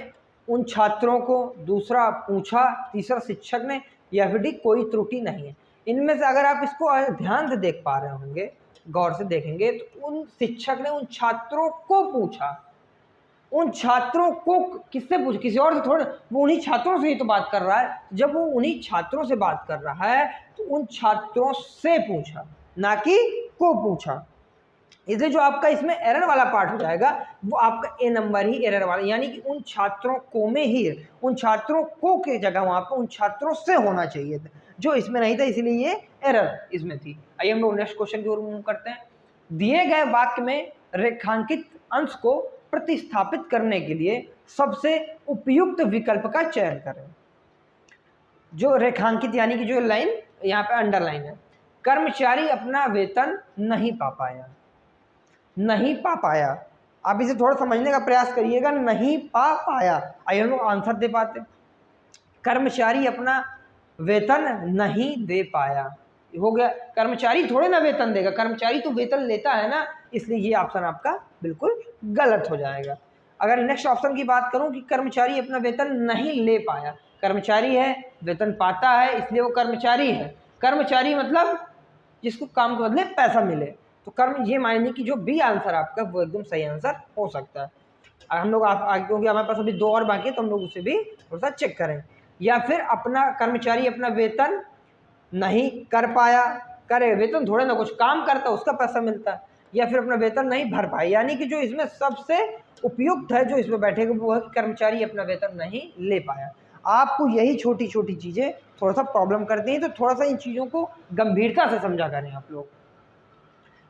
S1: उन छात्रों को, दूसरा पूछा, तीसरा शिक्षक ने, या फिर डी कोई त्रुटि नहीं है। इनमें से अगर आप इसको ध्यान से देख पा रहे होंगे, गौर से देखेंगे, तो उन शिक्षक ने उन छात्रों को पूछा। उन छात्रों को किससे पूछा? किसी और से थोड़ा, वो उन्हीं छात्रों से ही तो बात कर रहा है। जब वो उन्हीं छात्रों से बात कर रहा है तो उन छात्रों से पूछा, ना कि को पूछा। इसलिए जो आपका इसमें एरर वाला पार्ट हो जाएगा वो आपका ए नंबर ही एरर वाला, यानी कि उन छात्रों को में ही, उन छात्रों को के जगह वहां पर उन छात्रों से होना चाहिए था, जो इसमें नहीं था, इसलिए ये एरर इसमें थी। आइए हम लोग नेक्स्ट क्वेश्चन की ओर मूव करते हैं। दिए गए वाक्य में रेखांकित अंश को प्रतिस्थापित करने के लिए सबसे उपयुक्त विकल्प का चयन करें। जो रेखांकित यानी कि जो लाइन यहाँ पे अंडरलाइन है, कर्मचारी अपना वेतन नहीं पा पाया, नहीं पा पाया। आप इसे थोड़ा समझने का प्रयास करिएगा, नहीं पा पाया। आइए हम लोग आंसर दे पाते। कर्मचारी अपना वेतन नहीं दे पाया, हो गया। कर्मचारी थोड़े ना वेतन देगा, कर्मचारी तो वेतन लेता है ना, इसलिए ये ऑप्शन आपका बिल्कुल गलत हो जाएगा। अगर नेक्स्ट ऑप्शन की बात करूं कि कर्मचारी अपना वेतन नहीं ले पाया, कर्मचारी है, वेतन पाता है, इसलिए वो कर्मचारी है। कर्मचारी मतलब जिसको काम के बदले पैसा मिले, तो कर्म, ये मायने कि जो बी आंसर आपका वो एकदम सही आंसर हो सकता है। हम लोग आप, क्योंकि हमारे पास अभी 2 और बाकी है तो हम लोग उसे भी थोड़ा सा चेक करें। या फिर अपना कर्मचारी अपना वेतन नहीं कर पाया, करे, वेतन थोड़े ना, कुछ काम करता उसका पैसा मिलता है। या फिर अपना वेतन नहीं भर पाया, यानी कि जो इसमें सबसे उपयुक्त है, जो इसमें बैठेगा वो है कि कर्मचारी अपना वेतन नहीं ले पाया। आपको यही छोटी छोटी चीज़ें थोड़ा सा प्रॉब्लम करती हैं, तो थोड़ा सा इन चीज़ों को गंभीरता से समझा करें आप लोग।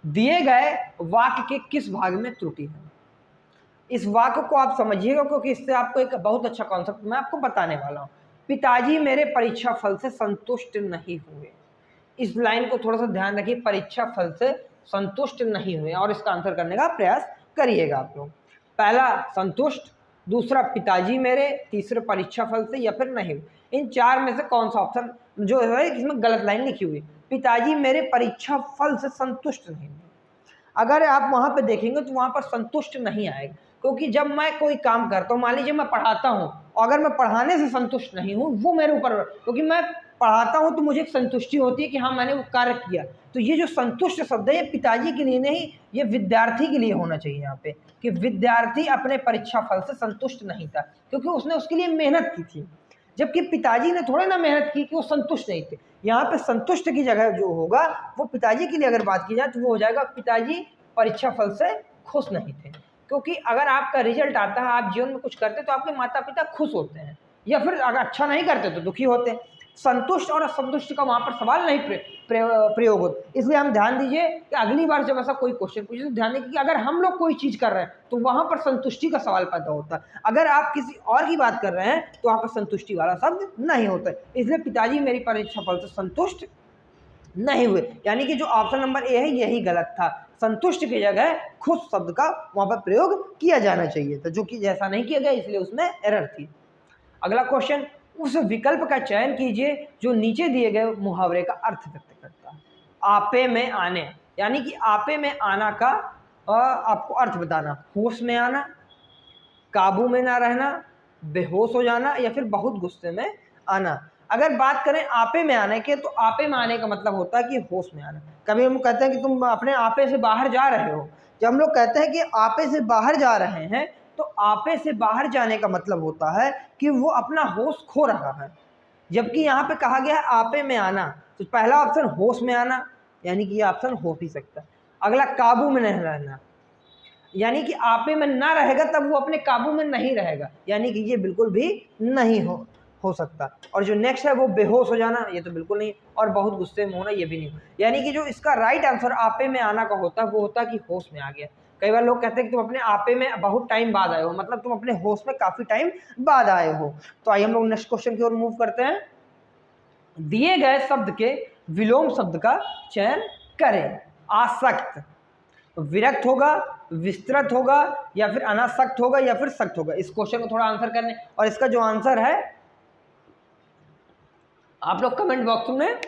S1: दिए गए वाक्य के किस भाग में त्रुटि है, इस वाक्य को आप समझिएगा, क्योंकि इससे आपको एक बहुत अच्छा कॉन्सेप्ट मैं आपको बताने वाला हूँ। पिताजी मेरे परीक्षा फल से संतुष्ट नहीं हुए। इस लाइन को थोड़ा सा ध्यान रखिए, परीक्षा फल से संतुष्ट नहीं हुए, और इसका आंसर करने का प्रयास करिएगा आप लोग। पहला संतुष्ट, दूसरा पिताजी मेरे, तीसरा परीक्षा फल से, या फिर नहीं। इन 4 में से कौन सा ऑप्शन जो है इसमें गलत लाइन लिखी हुई, पिताजी मेरे परीक्षा फल से संतुष्ट नहीं हुए। अगर आप वहां पे देखेंगे तो वहां पर संतुष्ट नहीं आएगा, क्योंकि जब मैं कोई काम करता हूँ, मान लीजिए मैं पढ़ाता हूँ, और अगर मैं पढ़ाने से संतुष्ट नहीं हूँ, वो मेरे ऊपर, क्योंकि मैं पढ़ाता हूँ तो मुझे एक संतुष्टि होती है कि हाँ मैंने वो कार्य किया। तो ये जो संतुष्ट शब्द है ये पिताजी के लिए नहीं, ये विद्यार्थी के लिए होना चाहिए यहाँ पे, कि विद्यार्थी अपने परीक्षा फल से संतुष्ट नहीं था, क्योंकि उसने उसके लिए मेहनत की थी। जबकि पिताजी ने थोड़े ना मेहनत की कि वो संतुष्ट नहीं थे। यहाँ पे संतुष्ट की जगह जो होगा वो पिताजी के लिए अगर बात की जाए तो वो हो जाएगा पिताजी परीक्षा फल से खुश नहीं थे। क्योंकि अगर आपका रिजल्ट आता है, आप जीवन में कुछ करते तो आपके माता पिता खुश होते हैं, या फिर अगर अच्छा नहीं करते तो दुखी होते हैं। संतुष्ट और असंतुष्ट का वहाँ पर सवाल नहीं प्रयोग होता। इसलिए हम ध्यान दीजिए कि अगली बार जब ऐसा कोई क्वेश्चन पूछे तो ध्यान दीजिए कि अगर हम लोग कोई चीज़ कर रहे हैं तो वहाँ पर संतुष्टि का सवाल पैदा होता है। अगर आप किसी और की बात कर रहे हैं तो वहाँ पर संतुष्टि वाला शब्द नहीं होता है। इसलिए पिताजी मेरी परीक्षा फल से संतुष्ट नहीं हुए, यानी कि जो ऑप्शन नंबर ए है यही गलत था। संतुष्ट की जगह खुश शब्द का वहाँ पर प्रयोग किया जाना चाहिए था, जो कि जैसा नहीं किया गया, इसलिए उसमें एरर थी। अगला क्वेश्चन, उस विकल्प का चयन कीजिए जो नीचे दिए गए मुहावरे का अर्थ व्यक्त करता है। आपे में आने, यानी कि आपे में आना का आपको अर्थ बताना। होश में आना, काबू में ना रहना, बेहोश हो जाना, या फिर बहुत गुस्से में आना। अगर बात करें आपे में आने के, तो आपे में आने का मतलब होता है कि होश में आना। कभी हम कहते हैं कि तुम अपने आपे से बाहर जा रहे हो। जब हम लोग कहते हैं कि आपे से बाहर जा रहे हैं, तो आपे से बाहर जाने का मतलब होता है कि वो अपना होश खो रहा है। जबकि यहाँ पे कहा गया है आपे में आना, तो पहला ऑप्शन होश में आना, यानी कि ये ऑप्शन हो भी सकता है। अगला काबू में नहीं रहना, यानी कि आपे में ना रहेगा तब वो अपने काबू में नहीं रहेगा, यानी कि ये बिल्कुल भी नहीं हो सकता। और जो नेक्स्ट है वो बेहोश हो जाना, ये तो बिल्कुल नहीं। और बहुत गुस्से में होना, ये भी नहीं। यानी कि जो इसका राइट आंसर आपे में आना का होता है वो होता है कि होश में आ गया। कई बार लोग कहते हैं कि तुम अपने आपे में बहुत टाइम बाद आए हो, मतलब तुम अपने होश में काफी टाइम बाद आए हो। तो आइए हम लोग नेक्स्ट क्वेश्चन की ओर मूव करते हैं। दिए गए शब्द के विलोम शब्द का चयन करें। आसक्त, विरक्त होगा, विस्तृत होगा, या फिर अनासक्त होगा, या फिर सक्त होगा। इस क्वेश्चन को थोड़ा आंसर करने, और इसका जो आंसर है आप लोग कमेंट बॉक्स में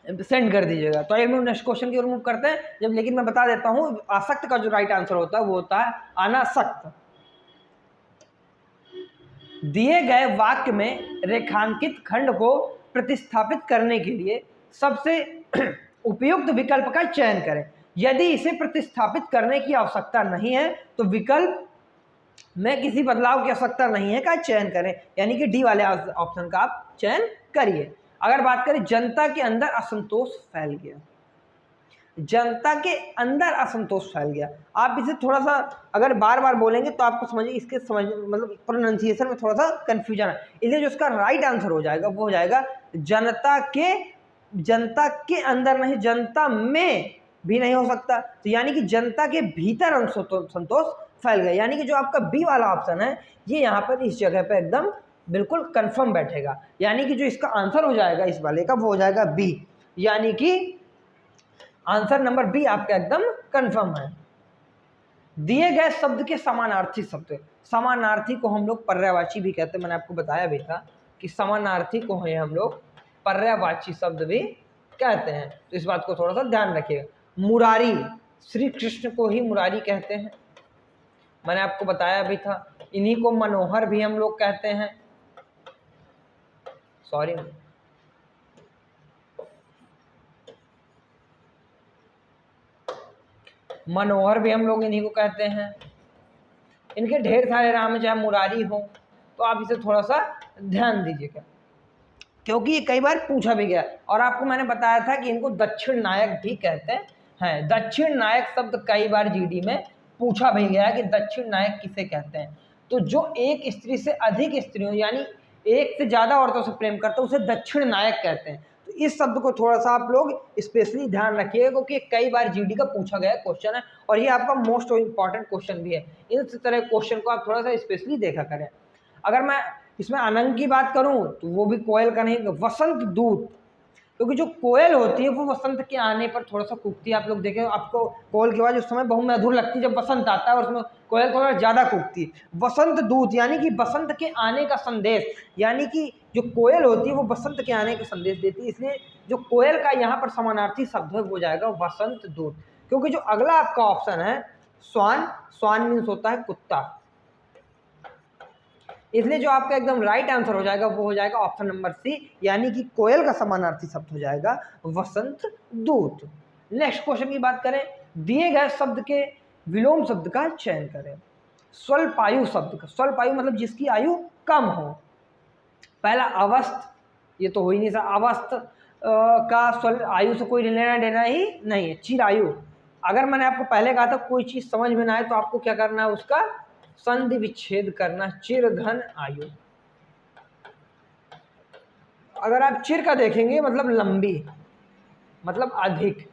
S1: सेंड कर दीजिएगा। तो आइए हम नेक्स्ट क्वेश्चन की ओर मूव करते हैं। जब लेकिन मैं बता देता हूं, आसक्त का जो राइट आंसर होता है वो होता है अनासक्त। दिए गए वाक्य में रेखांकित खंड को प्रतिस्थापित करने के लिए सबसे उपयुक्त विकल्प का चयन करें। यदि इसे प्रतिस्थापित करने की आवश्यकता नहीं है तो विकल्प में किसी बदलाव की आवश्यकता नहीं है का चयन करें। यानी कि डी वाले ऑप्शन का आप चयन करिए। अगर बात करें जनता के अंदर असंतोष फैल गया, जनता के अंदर असंतोष फैल गया, आप इसे थोड़ा सा अगर बार बार बोलेंगे तो आपको समझिए इसके समझ मतलब प्रोनाउंसिएशन में थोड़ा सा कंफ्यूजन है। इसलिए जो इसका राइट आंसर हो जाएगा वो हो जाएगा जनता के अंदर नहीं, जनता में भी नहीं हो सकता। तो यानी कि जनता के भीतर संतोष फैल गया। यानी कि जो आपका बी वाला ऑप्शन है ये यहाँ पर इस जगह पर एकदम बिल्कुल कंफर्म बैठेगा। यानी कि जो इसका आंसर हो जाएगा इस वाले का वो हो जाएगा बी। यानी कि आंसर नंबर बी आपका एकदम कंफर्म है। दिए गए शब्द के समानार्थी शब्द, समानार्थी को हम लोग पर्यायवाची भी कहते हैं। मैंने आपको बताया भी था कि समानार्थी को है हम लोग पर्यायवाची शब्द भी कहते हैं। तो इस बात को थोड़ा सा ध्यान रखिएगा। मुरारी, श्री कृष्ण को ही मुरारी कहते हैं, मैंने आपको बताया भी था। इन्हीं को मनोहर भी हम लोग कहते हैं। सॉरी, मनोहर भी हम लोग इन्हीं को कहते हैं। इनके ढेर सारे नाम है, चाहे मुरारी हो, तो आप इसे थोड़ा सा ध्यान दीजिएगा क्योंकि ये कई बार पूछा भी गया। और आपको मैंने बताया था कि इनको दक्षिण नायक भी कहते हैं। दक्षिण नायक शब्द कई बार जीडी में पूछा भी गया है कि दक्षिण नायक किसे कहते हैं। तो जो एक स्त्री से अधिक स्त्रियों यानी एक से ज्यादा औरतों से प्रेम करता है उसे दक्षिण नायक कहते हैं। तो इस शब्द को थोड़ा सा आप लोग स्पेशली ध्यान रखिएगा क्योंकि कई बार जीडी का पूछा गया क्वेश्चन है और ये आपका मोस्ट इंपॉर्टेंट क्वेश्चन भी है। इस तरह क्वेश्चन को आप थोड़ा सा स्पेशली देखा करें। अगर मैं इसमें अनंग की बात करूं तो वो भी कोयल का नहीं, वसंत दूत, क्योंकि जो कोयल होती है वो वसंत के आने पर थोड़ा सा कूकती है। आप लोग देखें, आपको कोयल की आवाज उस समय बहुत मधुर लगती है जब बसंत आता है और उसमें कोयल थोड़ा ज्यादा कूकती है। वसंत दूत यानी कि बसंत के आने का संदेश, यानी कि जो कोयल होती है वो बसंत के आने का संदेश देती है। इसलिए जो कोयल का यहाँ पर समानार्थी शब्द है वो जाएगा वसंत दूत। क्योंकि जो अगला आपका ऑप्शन है स्वान, स्वान मीन्स होता है कुत्ता, इसलिए जो आपका एकदम राइट आंसर हो जाएगा वो हो जाएगा ऑप्शन नंबर सी, यानी कि कोयल का समानार्थी शब्द हो जाएगा वसंत दूत। नेक्स्ट क्वेश्चन की बात करें, दिए गए शब्द के विलोम शब्द का चयन करें। स्वल्पायु शब्द का, स्वल्पायु मतलब जिसकी आयु कम हो। पहला अवस्थ, ये तो हो ही नहीं सकता, अवस्थ का स्व आयु से कोई लेना देना ही नहीं है। चिरायु, अगर मैंने आपको पहले कहा था कोई चीज समझ में ना आए तो आपको क्या करना है, उसका संधि विच्छेद करना। चिरधन आयु, अगर आप चिर का देखेंगे मतलब लंबी, मतलब अधिक,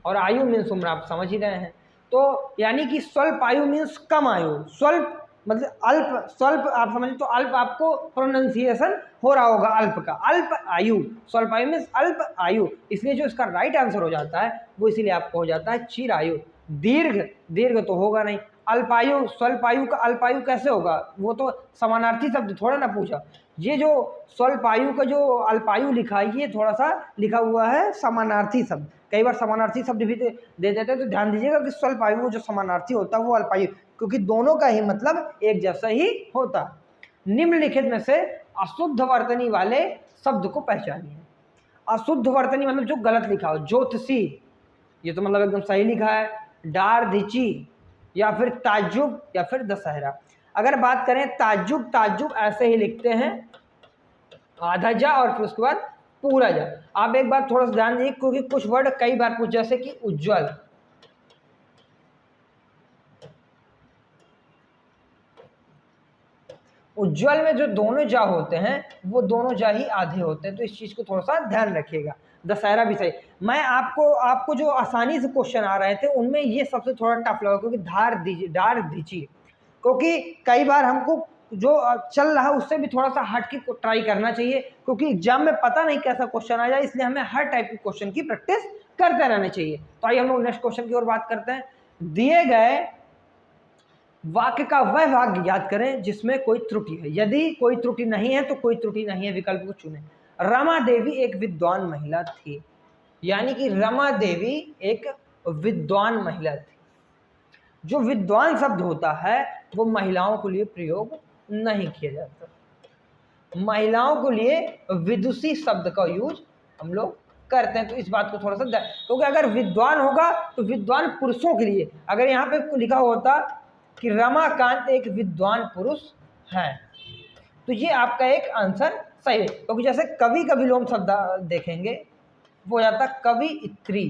S1: और आयु मीन्स उम्र, आप समझ ही रहे हैं। तो यानी कि स्वल्प आयु मीन्स कम आयु, स्वल्प मतलब अल्प, स्वल्प आप समझ तो अल्प आपको प्रोनाउंसिएशन हो रहा होगा अल्प का, अल्प आयु, स्वल्प आयु मीन्स अल्प आयु। इसलिए जो इसका राइट आंसर हो जाता है वो इसीलिए आपको हो जाता है चिर आयु। दीर्घ, दीर्घ तो होगा नहीं। अल्पायु, स्वल्पायु का अल्पायु कैसे होगा, वो तो समानार्थी शब्द थोड़ा ना पूछा। ये जो स्वल्पायु का जो अल्पायु लिखा है ये थोड़ा सा लिखा हुआ है समानार्थी शब्द, कई बार समानार्थी शब्द भी दे देते हैं। तो ध्यान दीजिएगा कि स्वल्पायु जो समानार्थी होता है वो अल्पायु, क्योंकि दोनों का ही मतलब एक जैसा ही होता। निम्नलिखित में से अशुद्ध वर्तनी वाले शब्द को पहचानिए। अशुद्ध वर्तनी मतलब जो गलत लिखा हो, ज्योतिषी, ये तो मतलब एकदम सही लिखा है। डारधिची, या फिर ताज्जुब, या फिर दशहरा। अगर बात करें ताज्जुब, ताज्जुब ऐसे ही लिखते हैं आधा जा और फिर उसके बाद पूरा जा। आप एक बार थोड़ा सा ध्यान दीजिए क्योंकि कुछ वर्ड कई बार पूछ, जैसे कि उज्जवल, उज्ज्वल में जो दोनों जा होते हैं वो दोनों जा ही आधे होते हैं, तो इस चीज़ को थोड़ा सा ध्यान रखिएगा। दशहरा भी सही। मैं आपको जो आसानी से क्वेश्चन आ रहे थे उनमें ये सबसे थोड़ा टफ लगा, क्योंकि डार दीजिए, क्योंकि कई बार हमको जो चल रहा है उससे भी थोड़ा सा हट के ट्राई करना चाहिए, क्योंकि एग्जाम में पता नहीं कैसा क्वेश्चन आ जाए, इसलिए हमें हर टाइप के क्वेश्चन की प्रैक्टिस करते रहना चाहिए। तो आइए हम लोग नेक्स्ट क्वेश्चन की ओर बात करते हैं। दिए गए वाक्य का वह भाग याद करें जिसमें कोई त्रुटि है। यदि कोई त्रुटि नहीं है तो कोई त्रुटि नहीं है विकल्प को चुनें। रमा देवी एक विद्वान महिला थी, यानी कि रमा देवी एक विद्वान महिला थी। जो विद्वान शब्द होता है वो महिलाओं के लिए प्रयोग नहीं किया जाता। महिलाओं के लिए विदुषी शब्द का यूज हम लोग करते हैं, तो इस बात को थोड़ा सा क्योंकि अगर विद्वान होगा तो विद्वान पुरुषों के लिए, अगर यहाँ पे लिखा होता कि रमाकांत एक विद्वान पुरुष हैं, तो ये आपका एक आंसर सही है। क्योंकि जैसे कवि कविलोम शब्द देखेंगे वो हो जाता कवियत्री,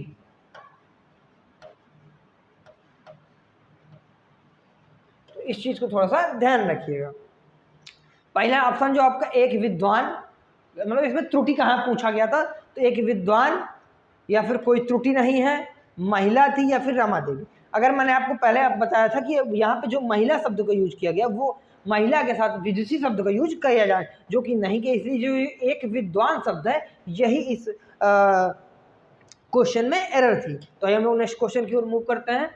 S1: तो इस चीज को थोड़ा सा ध्यान रखिएगा। पहला ऑप्शन जो आपका एक विद्वान, मतलब इसमें त्रुटि कहाँ पूछा गया था, तो एक विद्वान या फिर कोई त्रुटि नहीं है, महिला थी या फिर रमा देवी। अगर मैंने आपको पहले बताया था कि यहाँ पे जो महिला शब्द का यूज किया गया वो महिला के साथ विदुषी शब्द का यूज किया जाए, जो कि नहीं किया, इसलिए जो एक विद्वान शब्द है यही इस क्वेश्चन में एरर थी। तो हम लोग नेक्स्ट क्वेश्चन की ओर मूव करते हैं।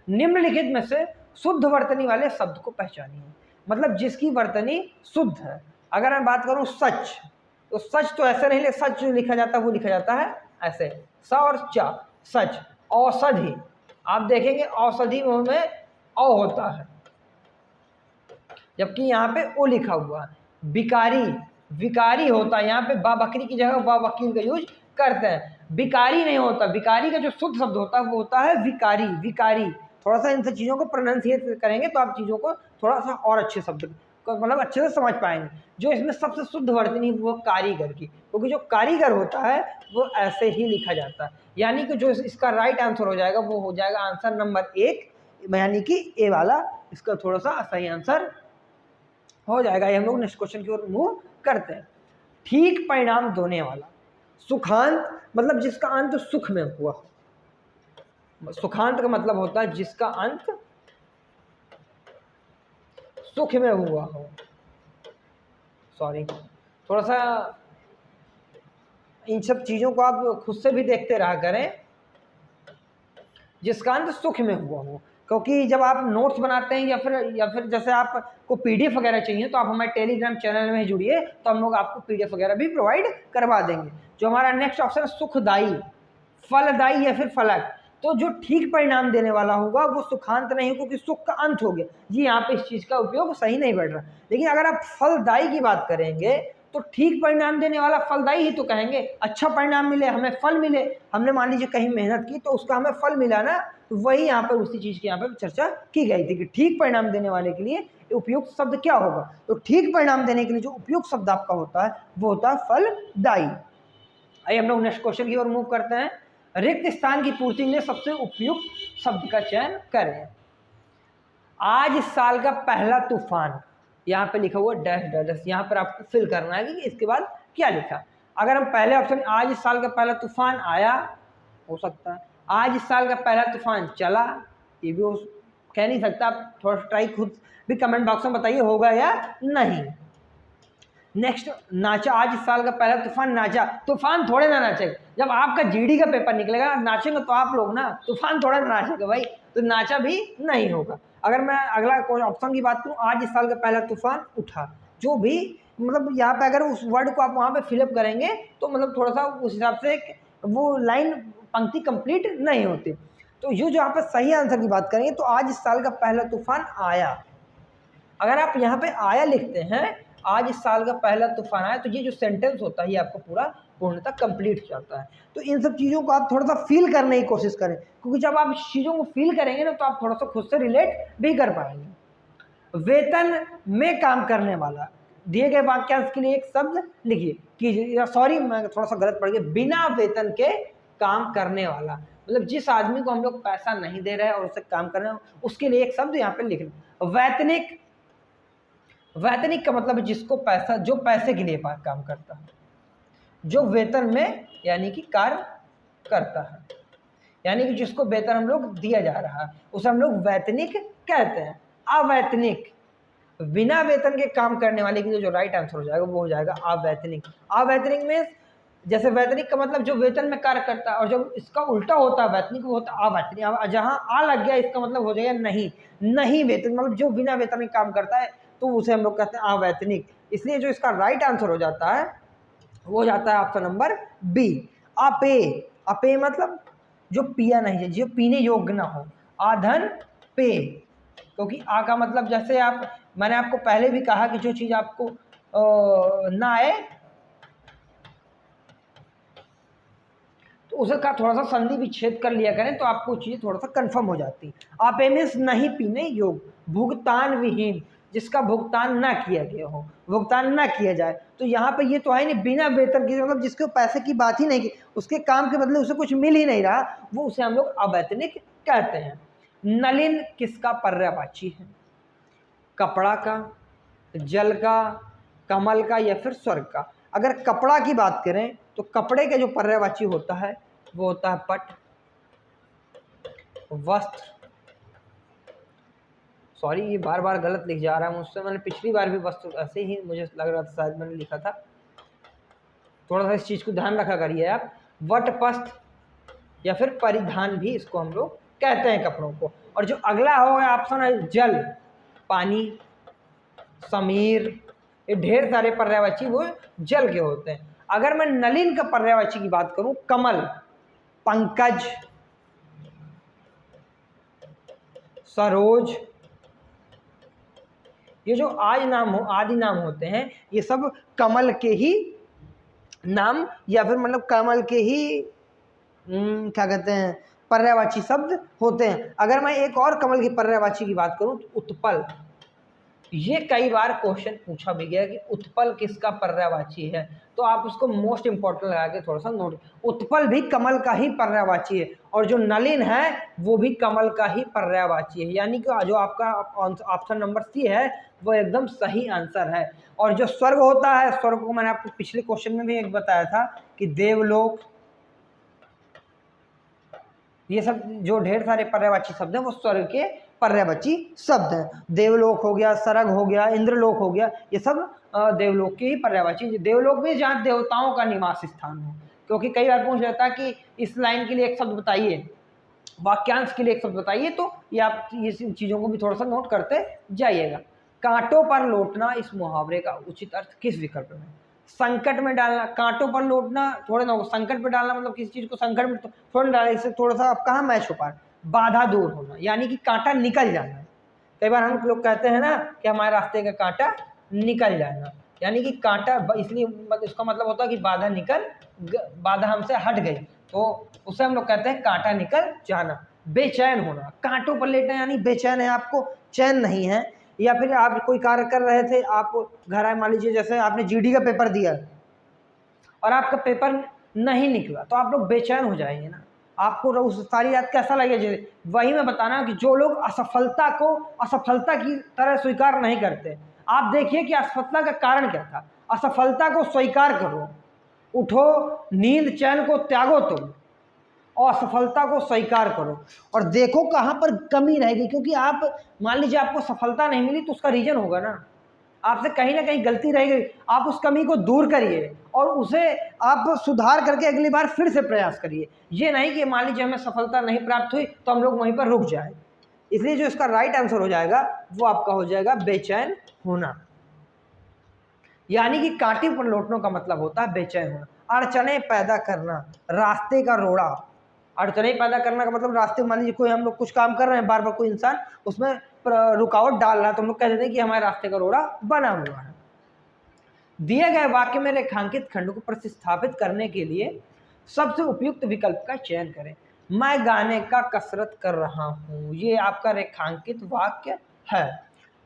S1: निम्नलिखित में से शुद्ध वर्तनी वाले शब्द को पहचानिए, मतलब जिसकी वर्तनी शुद्ध है। अगर मैं बात करूं सच, तो सच तो ऐसे नहीं, सच जो लिखा जाता है वो लिखा जाता है ऐसे, स और चा, सच। औषधि, आप देखेंगे औषधि में औ होता है, जबकि यहाँ पे ओ लिखा हुआ है। विकारी, विकारी होता है, यहाँ पे बा बकरी की जगह बा वकील का यूज करते हैं। विकारी नहीं होता, विकारी का जो शुद्ध शब्द होता है वो होता है विकारी, विकारी। थोड़ा सा इन सब चीज़ों को प्रोनाउंसिएट करेंगे तो आप चीज़ों को थोड़ा सा और अच्छे शब्द मतलब अच्छे से समझ पाएंगे। जो इसमें सबसे शुद्ध वर्तनी वो कारीगर की, क्योंकि जो कारीगर होता है वो ऐसे ही लिखा जाता है, यानी कि जो इसका राइट आंसर हो जाएगा वो हो जाएगा आंसर नंबर 1, यानी कि ए वाला इसका थोड़ा सा सही आंसर हो जाएगा। हम लोग नेक्स्ट क्वेश्चन की ओर मूव करते हैं। ठीक परिणाम देने वाला, सुखांत मतलब जिसका अंत सुख में हुआ। सुखांत का मतलब होता है जिसका अंत सुख में हुआ हो। सॉरी, थोड़ा सा इन सब चीजों को आप खुद से भी देखते रहा करें, जिसका अंत सुख में हुआ हो। क्योंकि जब आप नोट्स बनाते हैं या फिर जैसे आपको पीडीएफ वगैरह चाहिए तो आप हमारे टेलीग्राम चैनल में जुड़िए, तो हम लोग आपको पीडीएफ वगैरह भी प्रोवाइड करवा देंगे। जो हमारा नेक्स्ट ऑप्शन है सुखदाई, फलदाई या फिर फलक, तो जो ठीक परिणाम देने वाला होगा वो सुखांत नहीं, क्योंकि सुख का अंत हो गया जी, यहाँ पे इस चीज़ का उपयोग सही नहीं बैठ रहा। लेकिन अगर आप फलदाई की बात करेंगे तो ठीक परिणाम देने वाला फलदायी ही तो कहेंगे, अच्छा परिणाम मिले, हमें फल मिले। हमने मान लीजिए कहीं मेहनत की तो उसका हमें फल मिला ना, तो वही यहाँ पर उसी चीज़ की यहाँ पर चर्चा की गई थी कि ठीक परिणाम देने वाले के लिए उपयुक्त शब्द क्या होगा। तो ठीक परिणाम देने के लिए जो उपयुक्त शब्द आपका होता है वो होता है फलदायी। आइए हम लोग नेक्स्ट क्वेश्चन की ओर मूव करते हैं। रिक्त स्थान की पूर्ति के लिए सबसे उपयुक्त शब्द का चयन करें। आज इस साल का पहला तूफान, यहाँ पे लिखा हुआ डैश डैश, यहाँ पर आपको फिल करना है कि इसके बाद क्या लिखा। अगर हम पहले ऑप्शन आज इस साल का पहला तूफान आया, हो सकता है आज इस साल का पहला तूफान चला, ये भी कह नहीं सकता। आप थोड़ा ट्राई खुद भी कमेंट बॉक्स में बताइए होगा या नहीं। नेक्स्ट, नाचा, आज इस साल का पहला तूफान नाचा। तूफान थोड़े ना नाचेगा, जब आपका जीडी का पेपर निकलेगा नाचेंगे तो आप लोग ना, तूफान थोड़ा ना नाचेगा भाई, तो नाचा भी नहीं होगा। अगर मैं अगला ऑप्शन की बात करूँ, आज इस साल का पहला तूफान उठा, जो भी मतलब यहाँ पे अगर उस वर्ड को आप वहाँ पे फिलअप करेंगे तो मतलब थोड़ा सा उस हिसाब से वो लाइन पंक्ति कंप्लीट नहीं होती। तो ये जो यहाँ पे सही आंसर की बात करेंगे तो आज इस साल का पहला तूफान आया। अगर आप यहाँ पे आया लिखते हैं, आज इस साल का पहला तूफान आया, तो ये जो सेंटेंस होता है ये आपको पूरा पूर्णतः कंप्लीट हो जाता है। तो इन सब चीज़ों को आप थोड़ा सा फील करने की कोशिश करें, क्योंकि जब आप चीज़ों को फील करेंगे ना तो आप थोड़ा सा खुद से रिलेट भी कर पाएंगे। वेतन में काम करने वाला, दिए गए वाक्यांश के लिए एक शब्द लिखिए कीजिए। सॉरी मैं थोड़ा सा गलत पड़ गया, बिना वेतन के काम करने वाला, मतलब जिस आदमी को हम लोग पैसा नहीं दे रहे हैं और उससे काम कर रहे हैं उसके लिए एक शब्द यहाँ पे लिखना। वैतनिक, वैतनिक का मतलब है जिसको पैसा, जो पैसे के लिए काम करता है, जो वेतन में यानी कि कार्य करता है, यानी कि जिसको वेतन हम लोग दिया जा रहा है उसे हम लोग वैतनिक कहते हैं। अवैतनिक, बिना वेतन के काम करने वाले के लिए जो राइट आंसर हो जाएगा वो हो जाएगा अवैतनिक। अवैतनिक में जैसे वैतनिक का मतलब जो वेतन में कार्य करता है, और जब इसका उल्टा होता है वैतनिक वो होता है अवैतनिक। जहां आ लग गया इसका मतलब हो जाएगा नहीं, नहीं वेतन, मतलब जो बिना वेतन में काम करता है तो उसे हम लोग कहते हैं अवैतनिक। इसलिए जो इसका राइट आंसर हो जाता है वो जाता है ऑप्शन नंबर बी, अपेय। अपेय मतलब जो पिया नहीं है, जो पीने योग्य ना हो। आधन पेय, क्योंकि आ का मतलब जैसे मैंने आपको पहले भी कहा कि जो चीज आपको ना आए तो उसे का थोड़ा सा संधि विच्छेद कर लिया करें तो आपको चीज़ थोड़ा सा कंफर्म हो जाती। अपेय मीन्स नहीं पीने योग्य, भुगतान विहीन, जिसका भुगतान ना किया गया हो, भुगतान ना किया जाए। तो यहाँ पे ये तो है नहीं बिना वेतन के, मतलब जिसके पैसे की बात ही नहीं की, उसके काम के बदले उसे कुछ मिल ही नहीं रहा, वो उसे हम लोग अवैतनिक कहते हैं। नलिन किसका पर्यायवाची है? कपड़ा का, जल का, कमल का या फिर स्वर्ग का? अगर कपड़ा की बात करें तो कपड़े का जो पर्यायवाची होता है वो होता है पट, वस्त्र, सॉरी ये बार बार गलत लिख जा रहा हूँ मुझसे, मैंने पिछली बार भी वस्त्र ऐसे ही मुझे लग रहा था शायद मैंने लिखा था, थोड़ा सा इस चीज़ को ध्यान रखा करिए आप। वटपस्त्र या फिर परिधान भी इसको हम लोग कहते हैं कपड़ों को। और जो अगला होगा ऑप्शन है जल, पानी, समीर, ये ढेर सारे पर्यायवाची वो जल के होते हैं। अगर मैं नलिन का पर्यायवाची की बात करूं, कमल, पंकज, सरोज, ये जो आदि नाम होते हैं ये सब कमल के ही नाम या फिर मतलब कमल के ही क्या कहते हैं पर्यायवाची शब्द होते हैं। अगर मैं एक और कमल की पर्यायवाची की बात करूं तो उत्पल, ये कई बार क्वेश्चन पूछा भी गया कि उत्पल किसका पर्यायवाची है, तो आप उसको मोस्ट इंपॉर्टेंट लगा के थोड़ा सा नोट। उत्पल भी कमल का ही पर्यायवाची है और जो नलिन है वो भी कमल का ही पर्यायवाची है, यानी कि जो आपका ऑप्शन नंबर सी है वो एकदम सही आंसर है। और जो स्वर्ग होता है, स्वर्ग को मैंने आपको पिछले क्वेश्चन में भी एक बताया था कि देवलोक, ये सब जो ढेर सारे पर्यायवाची शब्द हैं वो स्वर्ग के पर्यायवाची शब्द हैं। देवलोक हो गया, सरग हो गया, इंद्रलोक हो गया, ये सब देवलोक के ही पर्यायवाची। देवलोक में जहाँ देवताओं का निवास स्थान हो, क्योंकि कई बार पूछ लेता है कि इस लाइन के लिए एक शब्द बताइए, वाक्यांश के लिए एक शब्द बताइए, तो ये आप ये चीज़ों को भी थोड़ा सा नोट करते जाइएगा। कांटों पर लौटना, इस मुहावरे का उचित अर्थ किस विकल्प में? संकट में डालना, कांटों पर लौटना थोड़े ना, संकट में डालना मतलब किसी चीज को संकट में थोड़ा डालना, इससे थोड़ा सा आप कहाँ मैच हो पा रहे। बाधा दूर होना यानी कि कांटा निकल जाना। कई बार हम लोग कहते हैं ना कि हमारे रास्ते का कांटा निकल जाना, यानी कि कांटा इसलिए इसका मतलब होता है कि बाधा हमसे हट गई, तो उसे हम लोग कहते हैं कांटा निकल जाना। बेचैन होना, कांटों पर लेटना यानी बेचैन है, आपको चैन नहीं है, या फिर आप कोई कार्य कर रहे थे, आप घर आए, मान लीजिए जैसे आपने जीडी का पेपर दिया और आपका पेपर नहीं निकला तो आप लोग बेचैन हो जाएंगे ना, आपको उस सारी रात कैसा लगेगा। जैसे वही मैं बताना कि जो लोग असफलता को असफलता की तरह स्वीकार नहीं करते, आप देखिए कि असफलता का कारण क्या था। असफलता को स्वीकार करो, उठो, नींद चैन को त्यागो तुम और असफलता को स्वीकार करो और देखो कहाँ पर कमी रहेगी, क्योंकि आप मान लीजिए आपको सफलता नहीं मिली तो उसका रीजन होगा ना, आपसे कहीं ना कहीं गलती रह गई, आप उस कमी को दूर करिए और उसे आप सुधार करके अगली बार फिर से प्रयास करिए। ये नहीं कि मान लीजिए हमें सफलता नहीं प्राप्त हुई तो हम लोग वहीं पर रुक जाए। इसलिए जो इसका राइट आंसर हो जाएगा वो आपका हो जाएगा बेचैन होना, यानी कि कांटे पर लौटने का मतलब होता है बेचैन होना। अड़चने पैदा करना, रास्ते का रोड़ा, अड़चने पैदा करना का मतलब रास्ते, मान लीजिए कोई हम लोग कुछ काम कर रहे हैं, बार बार कोई इंसान उसमें रुकावट डाल रहा है तो हम लोग कह देते हैं कि हमारे रास्ते का रोड़ा बना हुआ है। दिए गए वाक्य में रेखांकित खंड को प्रतिस्थापित करने के लिए सबसे उपयुक्त विकल्प का चयन करें। मैं गाने का कसरत कर रहा हूँ, ये आपका रेखांकित वाक्य है।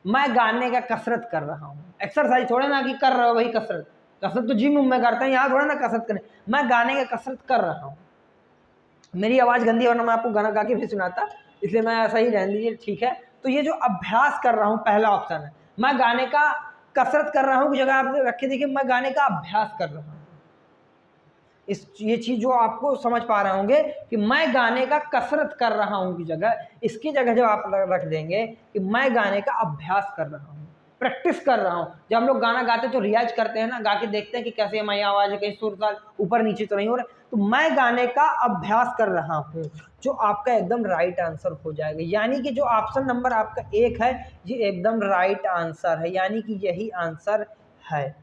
S1: मैं गाने का कसरत कर रहा हूँ, एक्सरसाइज थोड़ा ना कि कर रहा हो वही कसरत, कसरत तो जिम में करते हैं, यहाँ थोड़ा ना कसरत करें। मैं गाने का कसरत कर रहा हूँ, मेरी आवाज़ गंदी है वरना मैं आपको गाना गा के भी सुनाता, इसलिए मैं ऐसा ही रहने दीजिए, ठीक है। तो ये जो अभ्यास कर रहा हूँ पहला ऑप्शन है, मैं गाने का कसरत कर रहा हूँ की जगह आप रखे देखिए मैं गाने का अभ्यास कर रहा हूँ। ये चीज जो आपको समझ पा रहे होंगे कि मैं गाने का कसरत कर रहा हूं की जगह, इसकी जगह जब आप रख देंगे कि मैं गाने का अभ्यास कर रहा हूं, प्रैक्टिस कर रहा हूं। जब हम लोग गाना गाते हैं तो रियाज करते हैं ना, गा के देखते हैं कि कैसे हमारी आवाज है, कहीं सुर ताल ऊपर नीचे तो नहीं हो रहा। तो मैं गाने का अभ्यास कर रहा हूं, जो आपका एकदम राइट आंसर हो जाएगा। यानी कि जो ऑप्शन नंबर आपका 1 है ये एकदम राइट आंसर है, यानी कि यही आंसर है।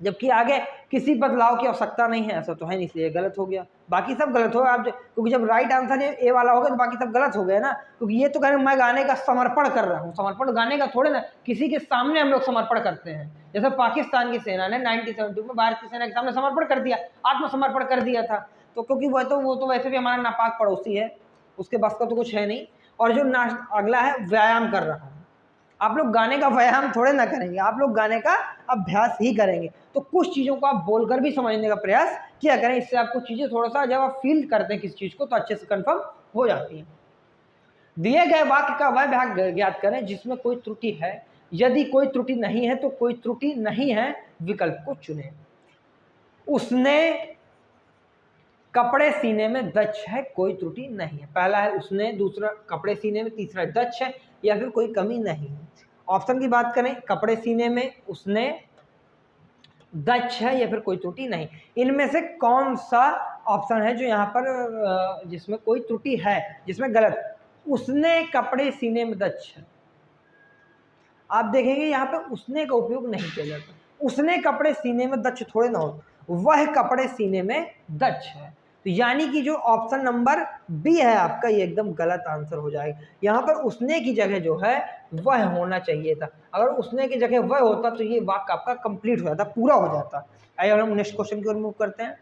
S1: जबकि आगे किसी बदलाव की आवश्यकता नहीं है, ऐसा तो है नहीं, इसलिए गलत हो गया। बाकी सब गलत होगा आप, क्योंकि जब राइट आंसर ए वाला होगा तो बाकी सब गलत हो गए ना, क्योंकि ये तो कह रहे मैं गाने का समर्पण कर रहा हूँ। समर्पण गाने का थोड़े ना, किसी के सामने हम लोग समर्पण करते हैं। जैसे पाकिस्तान की सेना ने 1972 में भारत की सेना के सामने समर्पण कर दिया, आत्मसमर्पण कर दिया था। तो क्योंकि वो तो वैसे भी हमारा नापाक पड़ोसी है, उसके बस का तो कुछ है नहीं। और जो अगला है व्यायाम कर रहा हूँ, आप लोग गाने का व्यायाम थोड़े ना करेंगे, आप लोग गाने का अभ्यास ही करेंगे। तो कुछ चीज़ों को आप बोलकर भी समझने का प्रयास किया करें, इससे आपको चीज़ें थोड़ा सा जब आप फील करते हैं किसी चीज़ को तो अच्छे से कंफर्म हो जाती हैं। दिए गए वाक्य का वह भाग ज्ञात करें जिसमें कोई त्रुटि है। यदि कोई त्रुटि नहीं है तो कोई त्रुटि नहीं है विकल्प को चुनें। उसने कपड़े सीने में दक्ष है, कोई त्रुटि नहीं है। पहला है उसने, दूसरा कपड़े सीने में, तीसरा दक्ष है या फिर कोई कमी नहीं है। ऑप्शन की बात करें, कपड़े सीने में, उसने, दक्ष है या फिर कोई त्रुटि नहीं। इनमें से कौन सा ऑप्शन है जो यहाँ पर जिसमें कोई त्रुटि है, जिसमें गलत? उसने कपड़े सीने में दक्ष है। आप देखेंगे यहाँ पे उसने का उपयोग नहीं किया जाता। उसने कपड़े सीने में दक्ष थोड़े ना हो, वह कपड़े सीने में दक्ष है। तो यानी कि जो ऑप्शन नंबर बी है आपका, ये एकदम गलत आंसर हो जाएगा। यहाँ पर उसने की जगह जो है वह होना चाहिए था। अगर उसने की जगह वह होता तो ये वाक्य आपका कंप्लीट हो जाता, पूरा हो जाता। आइए हम नेक्स्ट क्वेश्चन की ओर मूव करते हैं।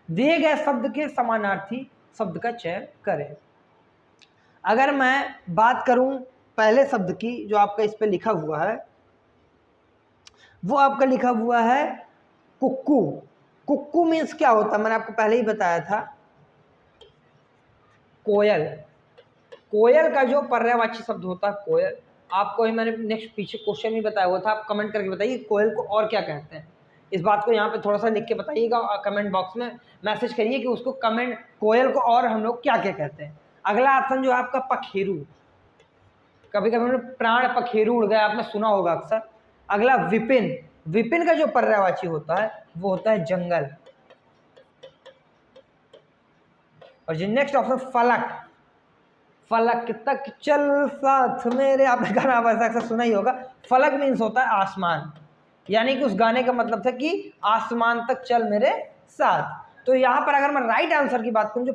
S1: दिए गए शब्द के समानार्थी शब्द का चयन करें। अगर मैं बात करूं पहले शब्द की, जो आपका इस पे लिखा हुआ है, वो आपका लिखा हुआ है कुक्कू। कुक्कू मीन्स क्या होता है, मैंने आपको पहले ही बताया था, कोयल। कोयल का जो पर्यायवाची शब्द होता है कोयल, आपको ही मैंने नेक्स्ट पीछे क्वेश्चन भी बताया हुआ था, आप कमेंट करके बताइए कोयल को और क्या कहते हैं। इस बात को यहाँ पे थोड़ा सा लिख के बताइएगा, कमेंट बॉक्स में मैसेज करिए कि उसको कमेंट, कोयल को और हम लोग क्या क्या कहते हैं। अगला ऑप्शन जो है आपका पखेरू। कभी कभी प्राण पखेरू उड़ गया, आपने सुना होगा अक्सर। अगला विपिन। विपिन का जो पर्यायवाची होता है वो होता है जंगल। और जो नेक्स्ट ऑप्शन फलक। फलक तक चल साथ मेरे, आपने गाना वैसा सुना ही होगा। फलक मीन्स होता है आसमान, यानी कि उस गाने का मतलब था कि आसमान तक चल मेरे साथ। तो यहाँ पर अगर मैं राइट आंसर की बात करूँ, जो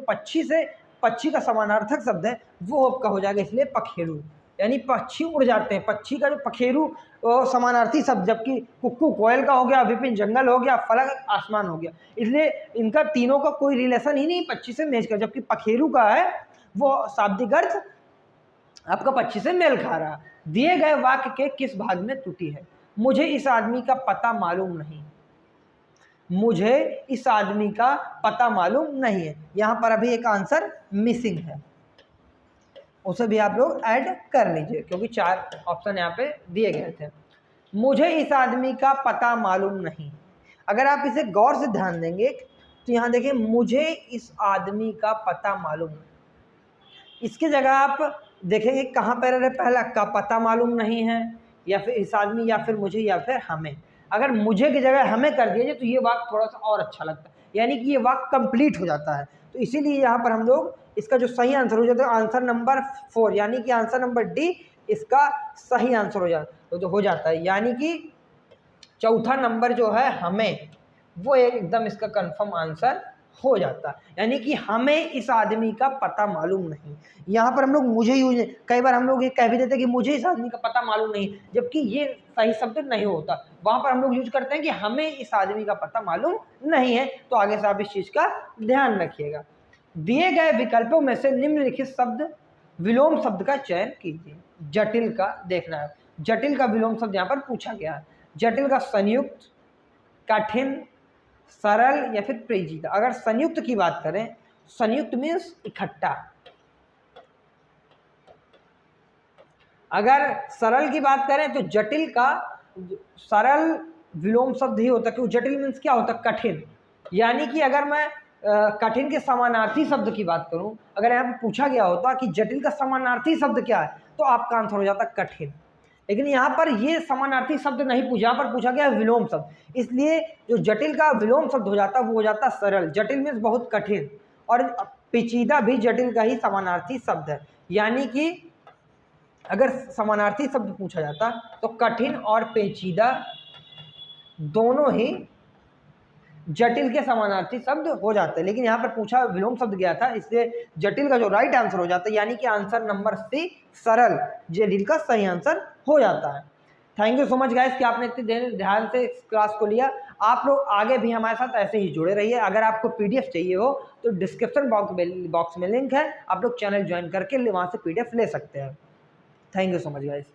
S1: पक्षी का समानार्थक शब्द है वो आपका हो जाएगा इसलिए पखेरू, यानी पक्षी उड़ जाते हैं। पक्षी का जो पखेरू समानार्थी शब्द, जबकि कुक्कू कोयल का हो गया, विपिन जंगल हो गया, फलक आसमान हो गया, इसलिए इनका तीनों का कोई रिलेशन ही नहीं पक्षी से मैच कर। जबकि पखेरू का है वो शाब्दिक अर्थ आपका पक्षी से मेल खा रहा। दिए गए वाक्य के किस भाग में त्रुटि है? मुझे इस आदमी का पता मालूम नहीं। मुझे इस आदमी का पता मालूम नहीं है, यहां पर अभी एक आंसर मिसिंग है, उसे भी आप लोग ऐड कर लीजिए, क्योंकि 4 ऑप्शन यहाँ पे दिए गए थे। मुझे इस आदमी का पता मालूम नहीं, अगर आप इसे गौर से ध्यान देंगे तो यहाँ देखिए, मुझे इस आदमी का पता मालूम नहीं, इसकी जगह आप देखेंगे कहाँ पर है, पहला का पता मालूम नहीं है, या फिर इस आदमी, या फिर मुझे, या फिर हमें। अगर मुझे की जगह हमें कर दिया जाए तो ये वाक्य थोड़ा सा और अच्छा लगता है, यानी कि ये वाक्य कंप्लीट हो जाता है। तो इसीलिए यहाँ पर हम लोग इसका जो सही आंसर हो जाता है आंसर नंबर 4, यानी कि आंसर नंबर डी इसका सही आंसर हो जाता है। यानी कि चौथा नंबर जो है हमें, वो एकदम इसका कंफर्म आंसर हो जाता है, यानी कि हमें इस आदमी का पता मालूम नहीं। यहाँ पर हम लोग मुझे यूज, कई बार हम लोग ये कह भी देते हैं कि मुझे इस आदमी का पता मालूम नहीं, जबकि ये सही शब्द नहीं होता। वहां पर हम लोग यूज करते हैं कि हमें इस आदमी का पता मालूम नहीं है। तो आगे से आप इस चीज का ध्यान रखिएगा। दिए गए विकल्पों में से निम्नलिखित शब्द विलोम शब्द का चयन कीजिए। जटिल का देखना है, जटिल का विलोम शब्द यहाँ पर पूछा गया है। जटिल का संयुक्त, कठिन, सरल या फिर पेचीदा। अगर संयुक्त की बात करें, संयुक्त मीन्स इकट्ठा। अगर सरल की बात करें तो जटिल का सरल विलोम शब्द ही होता है, क्योंकि जटिल मीन्स क्या होता है, कठिन। यानी कि अगर मैं कठिन के समानार्थी शब्द की बात करूं, अगर यहाँ पे पूछा गया होता कि जटिल का समानार्थी शब्द क्या है, तो आपका आंसर हो जाता कठिन। लेकिन यहाँ पर ये समानार्थी शब्द नहीं पूछा, यहाँ पर पूछा गया विलोम शब्द, इसलिए जो जटिल का विलोम शब्द हो जाता है वो हो जाता सरल। जटिल मीन्स बहुत कठिन, और पेचीदा भी जटिल का ही समानार्थी शब्द है। यानी कि अगर समानार्थी शब्द पूछा जाता तो कठिन और पेचीदा दोनों ही जटिल के समानार्थी शब्द हो जाते हैं। लेकिन यहाँ पर पूछा विलोम शब्द गया था, इसलिए जटिल का जो राइट आंसर हो जाता है, यानी कि आंसर नंबर सी सरल जटिल का सही आंसर हो जाता है। Thank you so much guys कि आपने इतने ध्यान से इस क्लास को लिया। आप लोग आगे भी हमारे साथ ऐसे ही जुड़े रहिए। अगर आपको पीडीएफ चाहिए हो तो डिस्क्रिप्शन बॉक्स में लिंक है, आप लोग चैनल ज्वाइन करके वहाँ से पीडीएफ ले सकते हैं। Thank you so much guys.